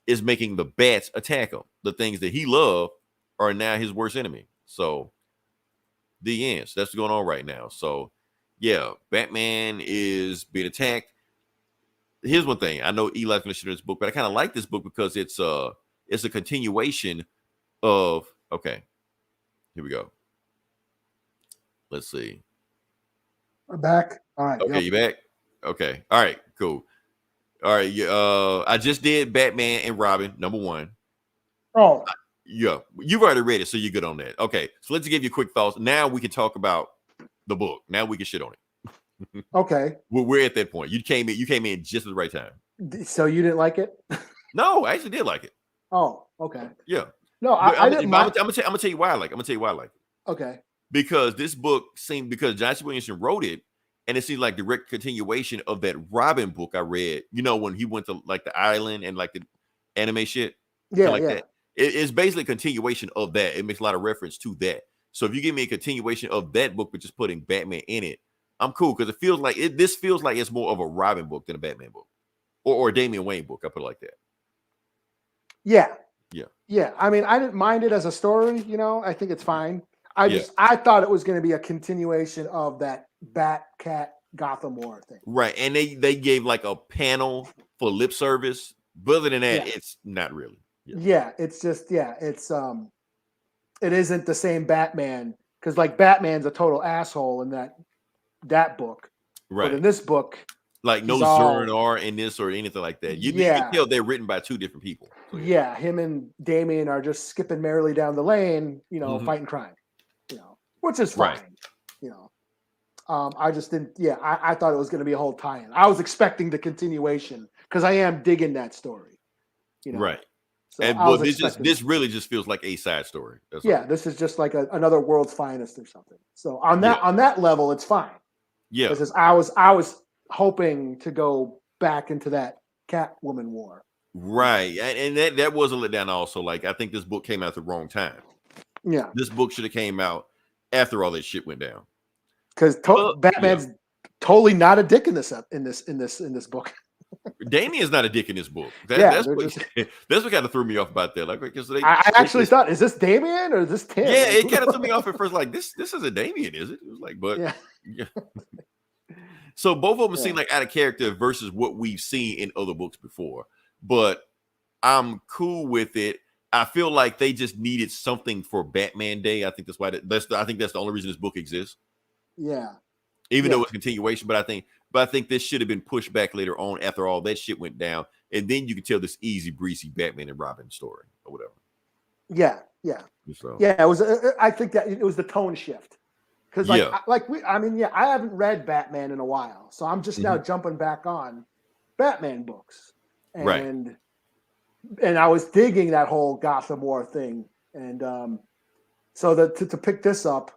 is making the bats attack him. The things that he loved are now his worst enemy. So the end. So that's what's going on right now. So yeah, Batman is being attacked. Here's one thing. I know Eli's going to share this book, but I kind of like this book because it's a continuation of, okay, here we go. Let's see. I'm back. All right. Okay, you back? Okay. All right, cool. All right. Yeah. I just did Batman and Robin, number 1. Oh. Yeah. You've already read it, so you're good on that. Okay. So let's give you quick thoughts. Now we can talk about the book. Now we can shit on it. Okay. We're at that point. You came in just at the right time. So you didn't like it? No, I actually did like it. Oh, okay. Yeah. No, I didn't mind. I'm gonna tell you why I like it. I'm gonna tell you why I like it. Okay. Because this book because Joshua Williamson wrote it, and it seems like direct continuation of that Robin book I read. When he went to like the island and like the anime shit. Yeah, like yeah. that. It's basically a continuation of that. It makes a lot of reference to that. So if you give me a continuation of that book, but just putting Batman in it, I'm cool because it feels like this feels like it's more of a Robin book than a Batman book, or a Damian Wayne book. I put it like that. Yeah. Yeah. Yeah. I mean, I didn't mind it as a story. I think it's fine. I thought it was going to be a continuation of that Bat-Cat Gotham War thing. Right. And they gave like a panel for lip service. But other than that, it's not really. Yeah. It's just, it isn't the same Batman because like Batman's a total asshole in that book. Right. But in this book, Like no He's all- Zern R in this or anything like that. You can tell they're written by two different people. So, yeah, him and Damien are just skipping merrily down the lane, fighting crime, which is fine. Right. I just didn't. Yeah, I thought it was going to be a whole tie-in. I was expecting the continuation because I am digging that story. Right. So And this really just feels like a side story. That's all. This is just like another World's Finest or something. So on that level, it's fine. Yeah. Because I was hoping to go back into that Catwoman war. Right. And that was a letdown also. Like, I think this book came out at the wrong time. Yeah. This book should have came out after all that shit went down. Because Batman's totally not a dick in this book. Damien's not a dick in this book. That's what kind of threw me off about that. Like, because I actually thought, is this Damien or is this Tim? Yeah, it kind of threw me off at first. Like, this isn't Damien, is it? It was like, but yeah. So both of them seem like out of character versus what we've seen in other books before. But I'm cool with it. I feel like they just needed something for Batman Day. I think that's why I think that's the only reason this book exists. Yeah. Even though it's continuation, but I think this should have been pushed back later on after all that shit went down, and then you can tell this easy breezy Batman and Robin story or whatever. Yeah. It was. I think that it was the tone shift. Because I haven't read Batman in a while, so I'm just now jumping back on Batman books, and I was digging that whole Gotham War thing, and so to pick this up,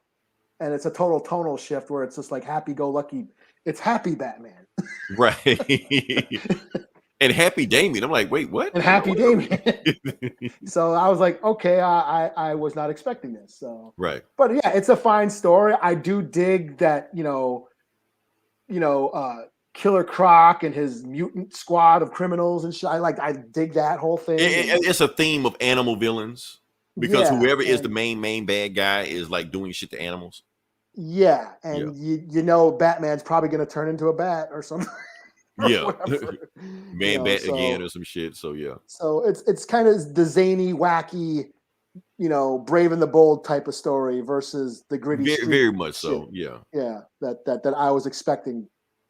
and it's a total tonal shift where it's just like happy-go-lucky. It's happy Batman, right? And happy Damien. I'm like, wait, what? And happy Damien. So I was like, okay, I was not expecting this. So right. But yeah, it's a fine story. I do dig that, Killer Croc and his mutant squad of criminals and shit. I dig that whole thing. It's a theme of animal villains because whoever is the main bad guy is like doing shit to animals. Yeah, and Batman's probably going to turn into a bat or something. Yeah, bat again or some shit. So yeah. So it's kind of the zany, wacky, Brave and the Bold type of story versus the gritty. Very much shit. So. Yeah. Yeah, that I was expecting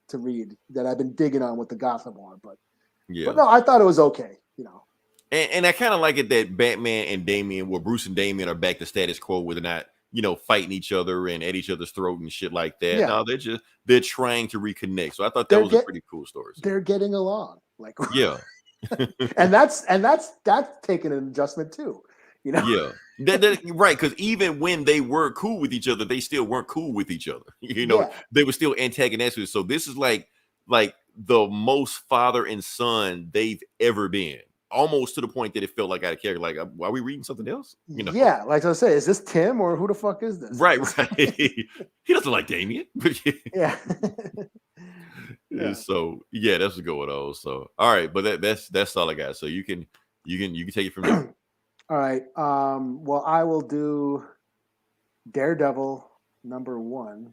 to read, that I've been digging on with the Gotham War, but no, I thought it was okay. And I kind of like it that Batman and Damien, Bruce and Damien are back to status quo where they're not, fighting each other and at each other's throat and shit like that. Yeah. No, they're trying to reconnect. So I thought that was a pretty cool story. They're getting along, yeah. and that's taking an adjustment too. Yeah, right. Because even when they were cool with each other, they still weren't cool with each other. They were still antagonistic. So this is like the most father and son they've ever been. Almost to the point that it felt like out of character. Like, are we reading something else? Yeah, like I say, is this Tim or who the fuck is this? Right. He doesn't like Damien. Yeah. So that's going on. So all right, but that's all I got. So you can take it from there. All right. Well, I will do Daredevil #1.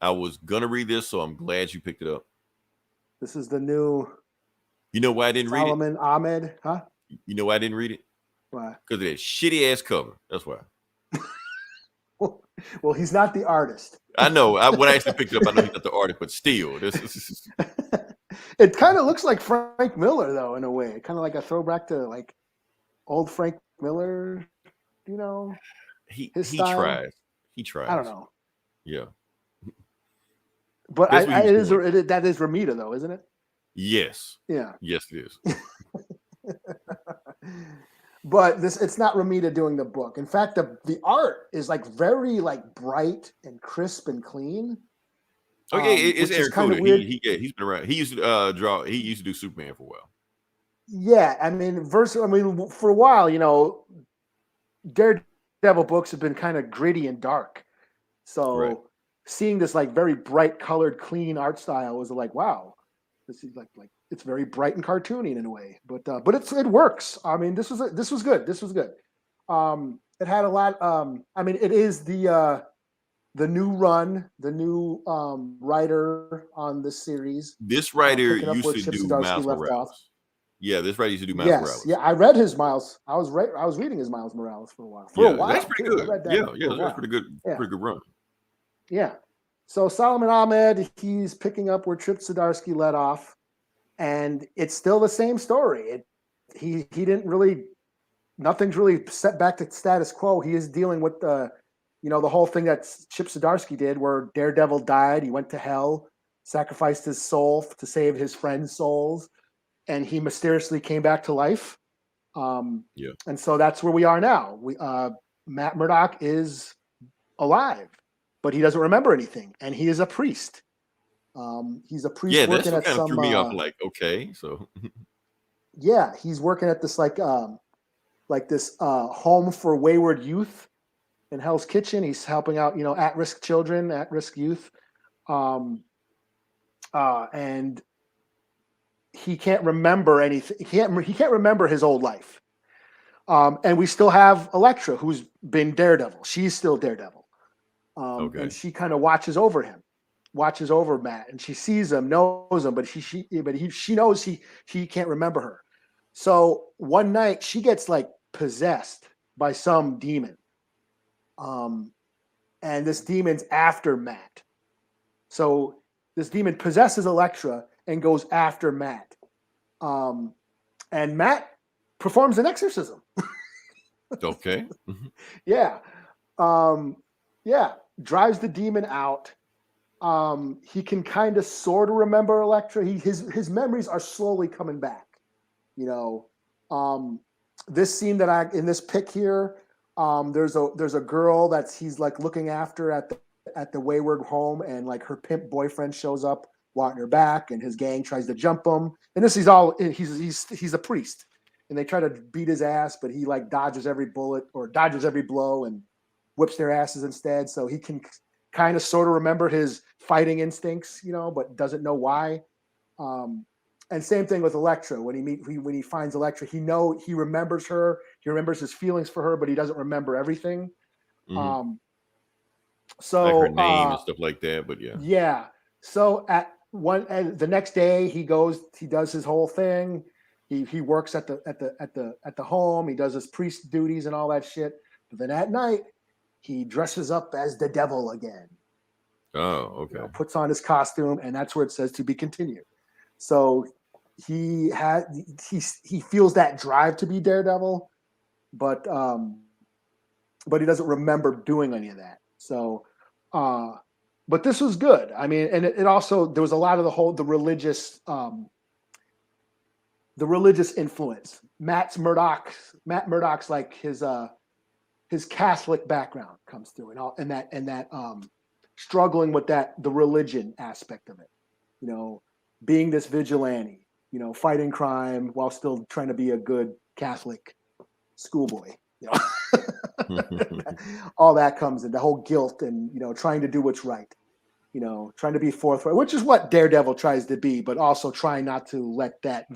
I was gonna read this, so I'm glad you picked it up. This is the new. You know why I didn't read it? Solomon Ahmed, huh? You know why I didn't read it? Why? Because of that shitty ass cover. That's why. Well, he's not the artist. I know. When I actually picked it up, I know he's not the artist, but still, this is. It kind of looks like Frank Miller, though, in a way. Kind of like a throwback to like old Frank Miller. He style. tries. He tries. I don't know. Yeah. But that is Ramita, though, isn't it? Yes. Yeah. Yes, it is. But it's not Ramita doing the book. In fact, the art is very bright and crisp and clean. Oh yeah, it's Eric Kuda. Weird. He's been around. He used to draw. He used to do Superman for a while. Yeah, for a while, Daredevil books have been kind of gritty and dark. So seeing this very bright colored, clean art style was like, wow. This is like it's very bright and cartoony in a way, but it works. I mean, this was good. This was good. It had a lot. It is the new run, the new writer on this series. This writer used to do Miles Morales. Yeah, this writer used to do Miles Morales. Yeah, I read his Miles. I was reading his Miles Morales for a while. That's pretty good. That's pretty good. Yeah. Pretty good run. Yeah. So Solomon Ahmed, he's picking up where Trip Zdarsky let off, and it's still the same story. He didn't really, nothing's really set back to status quo. He is dealing with the whole thing that Chip Zdarsky did, where Daredevil died. He went to hell, sacrificed his soul to save his friends' souls, and he mysteriously came back to life. And so that's where we are now. Matt Murdock is alive, but he doesn't remember anything, and he is a priest. He's a priest. Yeah, working that's what at kind of some. threw me off. Like, okay, so Yeah, he's working at this like this home for wayward youth in Hell's Kitchen. He's helping out at-risk children, at-risk youth, and he can't remember anything. He can't remember his old life. And we still have Elektra, who's been Daredevil. She's still Daredevil. And she kind of watches over Matt, and she sees him, knows him, but she knows he can't remember her. So one night she gets like possessed by some demon. And this demon's after Matt. So this demon possesses Elektra and goes after Matt. And Matt performs an exorcism. okay. Yeah. Drives the demon out. He can kind of sort of remember Elektra. His memories are slowly coming back. This scene in this pic here, there's a girl that he's like looking after at the wayward home, and like her pimp boyfriend shows up wanting her back, and his gang tries to jump him. And he's a priest, and they try to beat his ass, but he like dodges every bullet or dodges every blow and whips their asses instead. So he can kind of sort of remember his fighting instincts, but doesn't know why. And same thing with Elektra. When he finds Elektra, he remembers her. He remembers his feelings for her, but he doesn't remember everything. Mm-hmm. So like her name and stuff like that. But yeah. Yeah. So the next day he does his whole thing. He works at the home. He does his priest duties and all that shit. But then at night, he dresses up as the devil again. Oh, okay. Puts on his costume, and that's where it says to be continued. So he feels that drive to be Daredevil, but he doesn't remember doing any of that. So, but this was good. I mean, and it also, there was a lot of the religious influence. Matt Murdock's like his Catholic background comes through, and that struggling with the religion aspect of it, being this vigilante, fighting crime while still trying to be a good Catholic schoolboy, all that comes in, the whole guilt and, trying to do what's right, trying to be forthright, which is what Daredevil tries to be, but also trying not to let that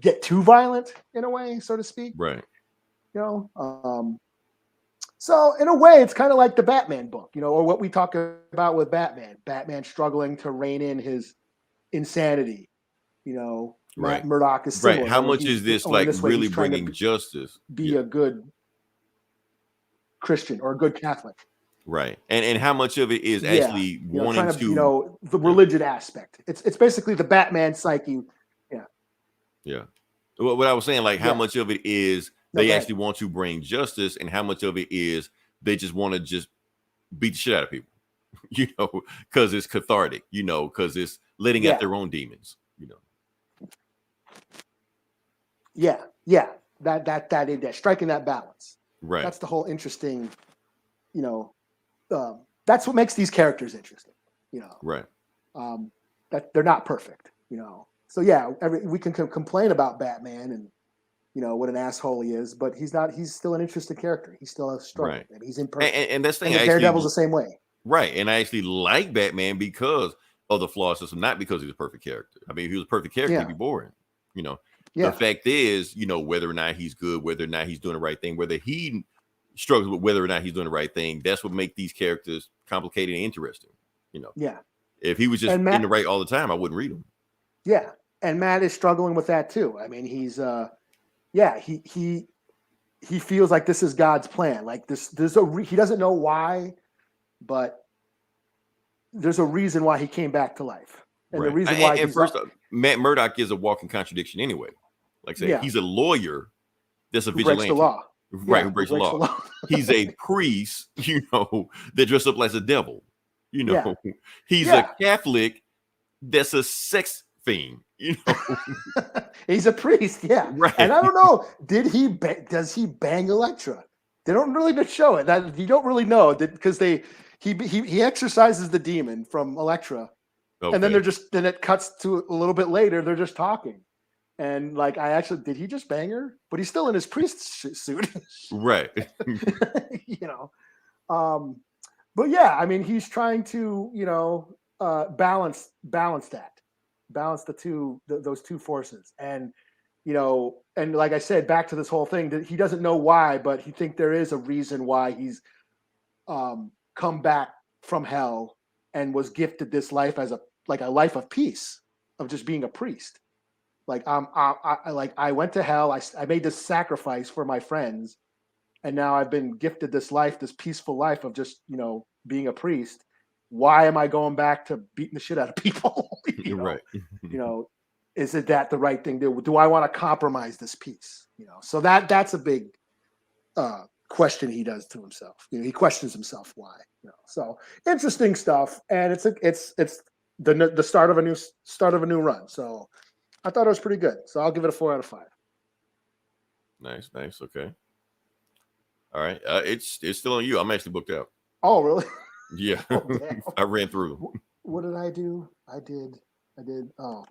get too violent in a way, so to speak. Right. So in a way, it's kind of like the Batman book, or what we talk about with Batman struggling to rein in his insanity, Right. Matt Murdock is similar. Right. How much is this like really bringing justice? Be a good Christian or a good Catholic. Right. And how much of it is actually wanting to the religion aspect. It's basically the Batman psyche. Yeah. Yeah. What I was saying, like how much of it is they actually want to bring justice, and how much of it is they just want to just beat the shit out of people, because it's cathartic, because it's letting out their own demons, Yeah. That striking that balance. Right. That's the whole interesting, that's what makes these characters interesting, Right. That they're not perfect, So yeah, we can complain about Batman and what an asshole he is, but he's not. He's still an interesting character. He's still a struggle. Right. And he's imperfect. And that's the thing. Daredevil's the same way. Right. And I actually like Batman because of the flaw system, not because he's a perfect character. I mean, if he was a perfect character, he'd be boring. The fact is, whether or not he's good, whether or not he's doing the right thing, whether he struggles with whether or not he's doing the right thing, that's what makes these characters complicated and interesting. Yeah. If he was just in the right all the time, I wouldn't read him. Yeah. And Matt is struggling with that too. I mean, he's he feels like this is God's plan. Like he doesn't know why, but there's a reason why he came back to life, and the Right. reason why And first, Matt Murdock is a walking contradiction anyway. Like I say, he's a lawyer that's a who breaks vigilante. the law. Right, Yeah, who breaks the law. He's a priest, that dressed up as a devil. He's a Catholic that's a sex fiend. He's a priest, yeah. Right. And I don't know, does he bang Elektra? They don't really show it. That you don't really know because he exorcises the demon from Elektra, and then then it cuts to a little bit later. They're just talking. And like, did he just bang her? But he's still in his priest suit. Right. But yeah, I mean, he's trying to, balance those two forces. And, and like I said, back to this whole thing that he doesn't know why, but he thinks there is a reason why he's come back from hell and was gifted this life as a life of peace, of just being a priest. Like I went to hell. I made this sacrifice for my friends, and now I've been gifted this life, this peaceful life of just being a priest. Why am I going back to beating the shit out of people? Right. Is it that the right thing to do? Do I want to compromise this peace? So that's a big question he does to himself. He questions himself why. So interesting stuff, and it's the start of a new run. So I thought it was pretty good. So I'll give it a 4 out of 5. Nice. Okay. All right. It's still on you. I'm actually booked out. Oh, really? Yeah. I ran through. What did I do? I did. Oh.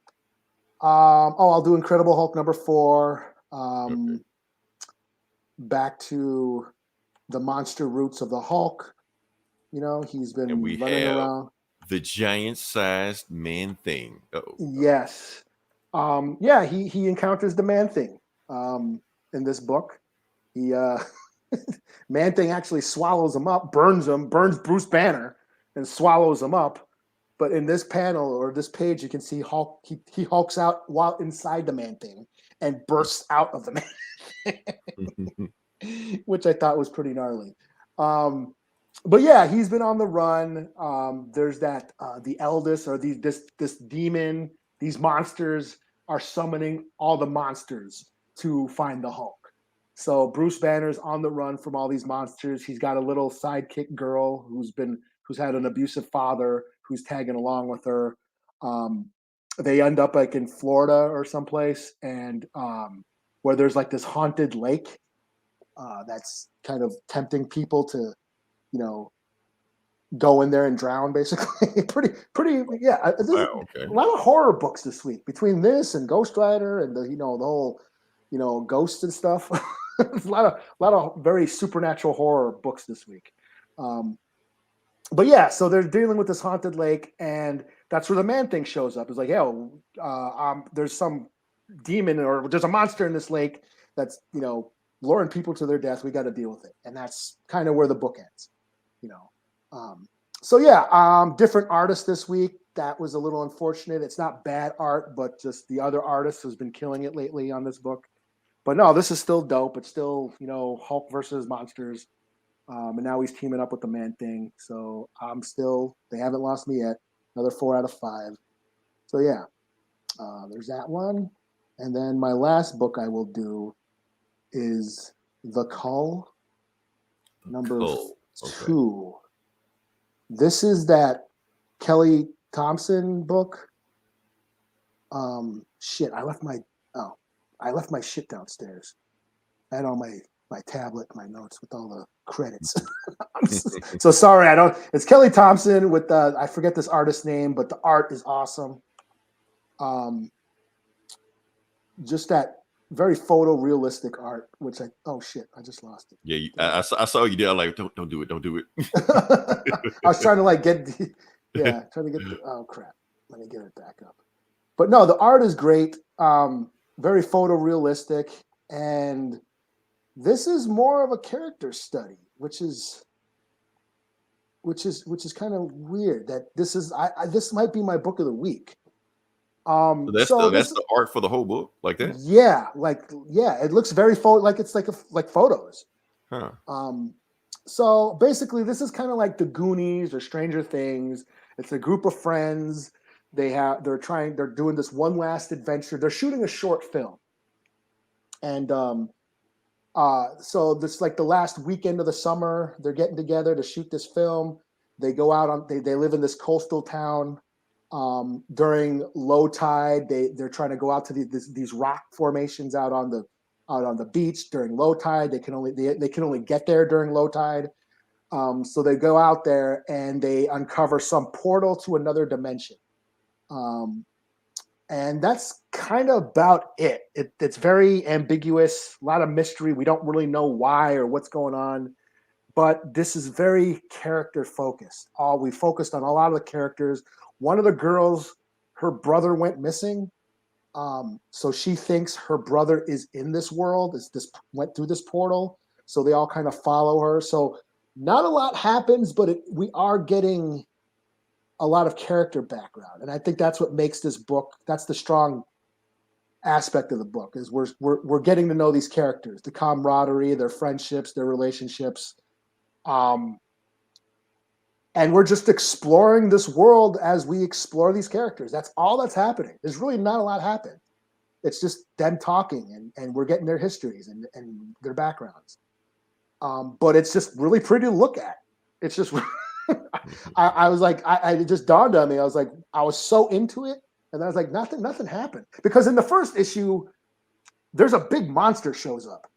I'll do Incredible Hulk number 4. Okay. Back to the monster roots of the Hulk. He's been running around. The giant-sized Man-Thing. Yes. He encounters the Man-Thing in this book. He Man-Thing actually swallows him up, burns Bruce Banner, and swallows him up. But in this panel or this page, you can see Hulk. He hulks out while inside the Man-Thing and bursts out of the Man, which I thought was pretty gnarly. But yeah, he's been on the run. There's that the Eldest or this demon. These monsters are summoning all the monsters to find the Hulk. So Bruce Banner's on the run from all these monsters. He's got a little sidekick girl who's had an abusive father who's tagging along with her. They end up like in Florida or someplace, and where there's like this haunted lake that's kind of tempting people to, go in there and drown, basically. pretty. Yeah. A lot of horror books this week between this and Ghost Rider and the whole, ghosts and stuff. There's a lot of very supernatural horror books this week. But yeah, so they're dealing with this haunted lake, and that's where the Man-Thing shows up. It's like, there's some demon or there's a monster in this lake that's, luring people to their death. We got to deal with it. And that's kind of where the book ends, different artists this week. That was a little unfortunate. It's not bad art, but just the other artist who's been killing it lately on this book. But no, this is still dope. It's still, Hulk versus monsters. And now he's teaming up with the Man-Thing. So they haven't lost me yet. Another 4 out of 5. So yeah, there's that one. And then my last book I will do is The CULL, number 2. Okay. This is that Kelly Thompson book. I left my shit downstairs. I had on my tablet, my notes with all the credits. So sorry, it's Kelly Thompson with I forget this artist's name, but the art is awesome. Just that very photorealistic art, which I just lost it. Yeah, I saw you there. Like, don't do it. I was trying to oh crap. Let me get it back up. But no, the art is great. Very photorealistic, and this is more of a character study, which is kind of weird. That this is this might be my book of the week. So that's the art for the whole book, like that. Yeah, it looks very it's like photos. Huh. So basically, this is kind of like the Goonies or Stranger Things, It's a group of friends. They're doing this one last adventure. They're shooting a short film. And so this like the last weekend of the summer, they're getting together to shoot this film. They go out on they live in this coastal town. During low tide, they're trying to go out to these rock formations out on the beach during low tide. They can only get there during low tide. So they go out there and they uncover some portal to another dimension. And that's kind of about it. It's very ambiguous, a lot of mystery. We don't really know why or what's going on, but this is very character focused. We focused on a lot of the characters. One of the girls, her brother went missing. So she thinks her brother is in this world, went through this portal. So they all kind of follow her. So not a lot happens, but we are getting a lot of character background. And I think that's what makes this book, that's the strong aspect of the book, is we're getting to know these characters, the camaraderie, their friendships, their relationships. And we're just exploring this world as we explore these characters. That's all that's happening. There's really not a lot happening. It's just them talking and we're getting their histories and their backgrounds. But it's just really pretty to look at. It's just, I was like, it just dawned on me. I was like, I was so into it. And I was like, nothing happened. Because in the first issue, there's a big monster shows up.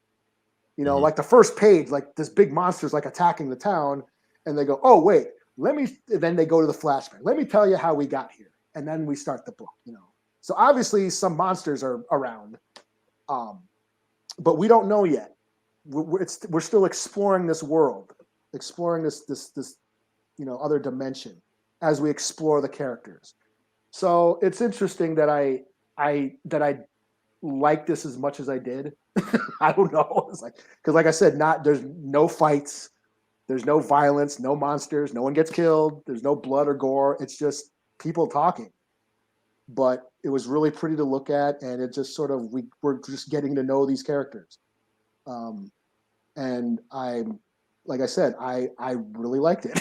You know, like the first page, like this big monster's like attacking the town. And they go, oh, wait. Then they go to the flashback. Let me tell you how we got here. And then we start the book, you know. So obviously some monsters are around, but we don't know yet. We're still exploring this world, exploring this, you know, other dimension as we explore the characters. So it's interesting that I like this as much as I did. I don't know. It's like, because like I said, there's no fights. There's no violence, no monsters, no one gets killed. There's no blood or gore. It's just people talking. But it was really pretty to look at, and it just sort of we're just getting to know these characters. And like I said, I really liked it.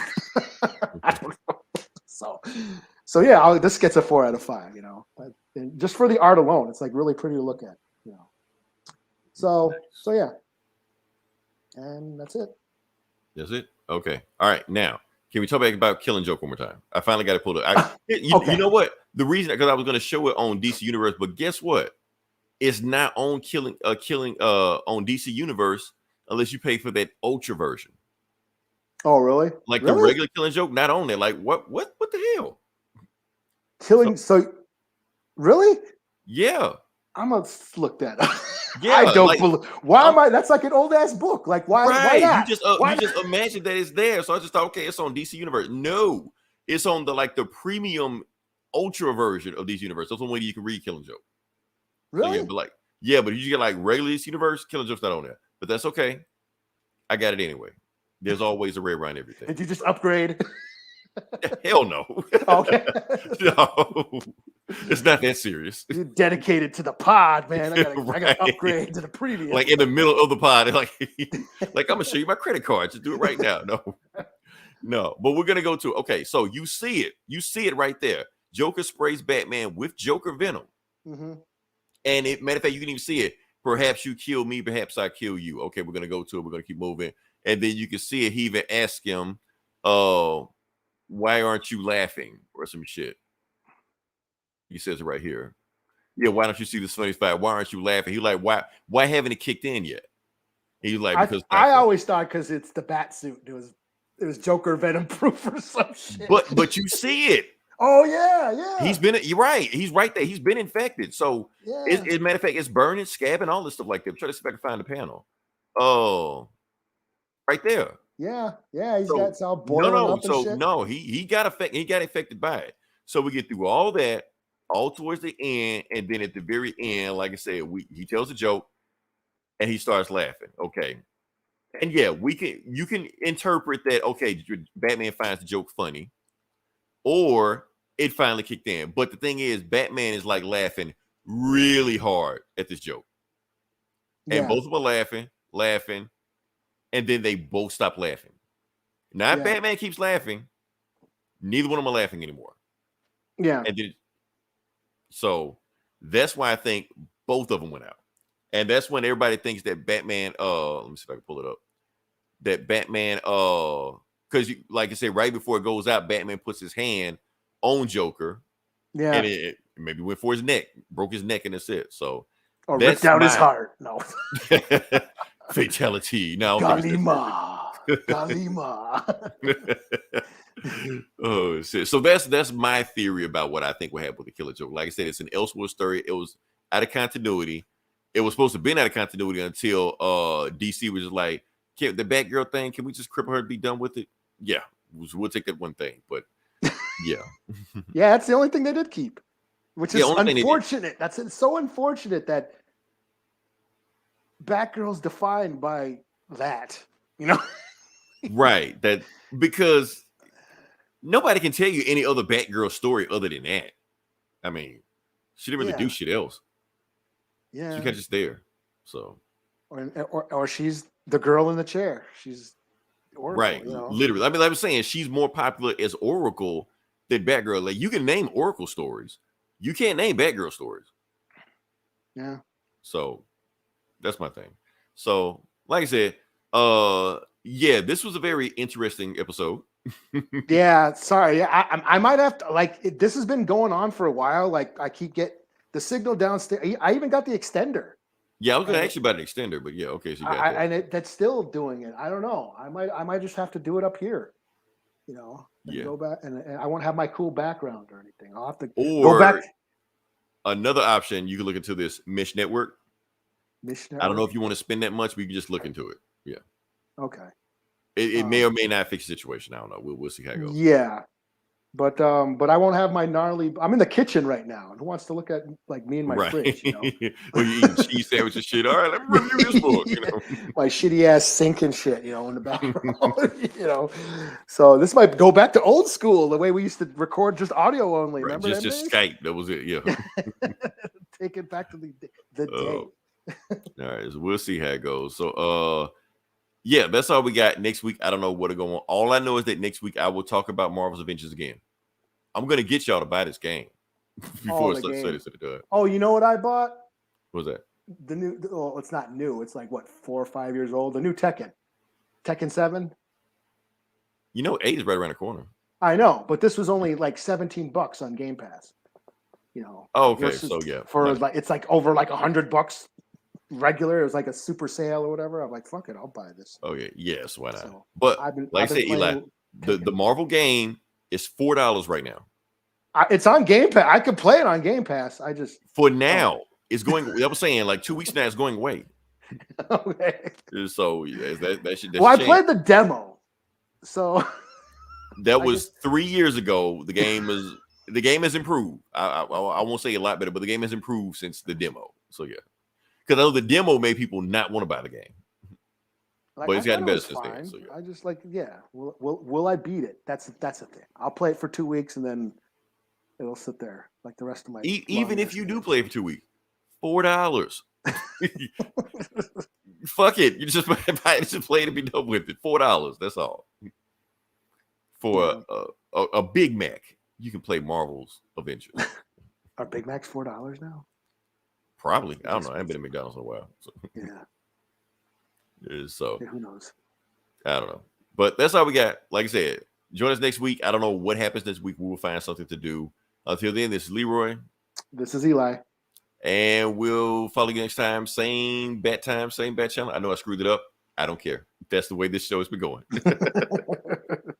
I don't know. So yeah, this gets a 4 out of 5. You know, and just for the art alone, it's like really pretty to look at. You know, so yeah, and that's it. That's it? Okay. All right. Now, can we talk about Killing Joke one more time? I finally got it pulled up. You know what? The reason, because I was going to show it on DC Universe, but guess what? It's not on killing on DC Universe unless you pay for that Ultra version. Oh, really? Like the regular Killing Joke, not on there. Like what the hell? So really? Yeah. I'm gonna look that up. Yeah, I don't believe. Why am I? That's like an old ass book. Like why? Right. Why not? You just imagine that it's there. So I just thought, okay, it's on DC Universe. No, it's on the premium Ultra version of DC Universe. That's the one way you can read Killing Joke. Really? So but you get like regular DC Universe, Killing Joke's not on there. But that's okay. I got it anyway. There's always a red around everything. Did you just upgrade? Hell no. Okay. No. It's not that serious. You're dedicated to the pod, man. I gotta upgrade to the previous. Like in the middle of the pod, like I'm gonna show you my credit card. Just do it right now. No. But we're gonna go to so you see it right there. Joker sprays Batman with Joker venom. Mm-hmm. And matter of fact, you can even see it. Perhaps you kill me, perhaps I kill you. Okay, we're gonna go to it. We're gonna keep moving, and then you can see it. He even asks him, why aren't you laughing or some shit? He says it right here. Yeah, why don't you see this funny fight? Why aren't you laughing? He like, why haven't it kicked in yet? He's like, because I always thought because it's the bat suit. It was Joker venom proof or some shit. But you see it. Oh yeah. You're right. He's right there. He's been infected. So as a matter of fact, it's burning, scabbing, all this stuff like that. Try to see if I can find the panel. Oh, right there. Yeah. He's got it's all boiling up and shit. No, he got affected. He got affected by it. So we get through all that, all towards the end, and then at the very end, like I said, he tells a joke, and he starts laughing. Okay, and yeah, you can interpret that. Okay, Batman finds the joke funny, or it finally kicked in. But the thing is, Batman is like laughing really hard at this joke, and both of them are laughing. And then they both stop laughing. Now, if Batman keeps laughing, Neither one of them are laughing anymore. Yeah. And then, so that's why I think both of them went out. And that's when everybody thinks that Batman, let me see if I can pull it up. That Batman, because like I said, right before it goes out, Batman puts his hand on Joker. Yeah. And it maybe went for his neck, broke his neck, and that's it. So, or ripped out his heart. No. Fatality. No. Galima. Galima. Oh shit. So that's my theory about what I think will happen with the Killer Joke. Like I said, it's an Elseworld story. It was out of continuity. It was supposed to be out of continuity until DC was just like, the Batgirl thing, can we just cripple her and be done with it? Yeah, we'll take that one thing. But yeah. Yeah, that's the only thing they did keep. Which is unfortunate. It's so unfortunate that Batgirl's defined by that, you know? Right. That because nobody can tell you any other Batgirl story other than that. I mean, she didn't really do shit else. Yeah. She got just there. So or she's the girl in the chair. She's Oracle, right. You know? Literally. I mean, I was saying she's more popular as Oracle than Batgirl. Like you can name Oracle stories. You can't name Batgirl stories. Yeah. So that's my thing. So, like I said, yeah, this was a very interesting episode. Yeah, sorry. I might have to this has been going on for a while. Like I keep getting the signal downstairs. I even got the extender. Yeah, I was gonna ask you about an extender, but yeah, okay, so you got that. And that's still doing it. I don't know. I might just have to do it up here. You know, and go back and I won't have my cool background or anything. I'll have to go back. Another option, you can look into this Mesh Network. Mesh Network. I don't know if you want to spend that much, but you can just look into it. Yeah. Okay. It may or may not fix the situation. I don't know. We'll see how it goes. Yeah. But I won't have my gnarly. I'm in the kitchen right now. Who wants to look at like me and my fridge? You know? Well, you eating cheese sandwiches, shit. All right, let me review this book. You know, my shitty ass sink and shit. You know, in the background. You know, so this might go back to old school, the way we used to record just audio only. Right, Remember just Skype. That was it. Yeah. Take it back to the day. All right, so we'll see how it goes. So, yeah, that's all we got next week. I don't know what to go on. All I know is that next week I will talk about Marvel's Avengers again. I'm gonna get y'all to buy this game before it's set to done. Oh, you know what I bought? What was that? The new. Well, it's not new. It's like what 4 or 5 years old. The new Tekken 7. You know, 8 is right around the corner. I know, but this was only like $17 on Game Pass. You know. Oh, okay. So yeah, it's like over like $100 regular. It was like a super sale or whatever. I'm like, fuck it, I'll buy this. Okay, yes, why not? So, but like I said, Eli, the Marvel game is $4 right now. It's on Game Pass. I could play it on Game Pass. I just for now it's going. I was saying like 2 weeks from now it's going away. Okay. So that should. Well, I played the demo, so that was 3 years ago. The game has improved. I won't say a lot better, but the game has improved since the demo. So yeah. Because I know the demo made people not want to buy the game, but it's gotten better since then. So, yeah. I just will I beat it? That's the thing. I'll play it for 2 weeks and then it'll sit there like the rest of my. Even if you do play it for 2 weeks, $4. Fuck it, you just buy it to play it and be done with it. $4. That's all. For a Big Mac, you can play Marvel's Avengers. Are Big Macs $4 now? Probably. I don't know. I haven't been at McDonald's in a while. So. Yeah. So yeah, who knows? I don't know. But that's all we got. Like I said, join us next week. I don't know what happens next week. We will find something to do. Until then, this is Leroy. This is Eli. And we'll follow you next time. Same bat time, same bat channel. I know I screwed it up. I don't care. That's the way this show has been going.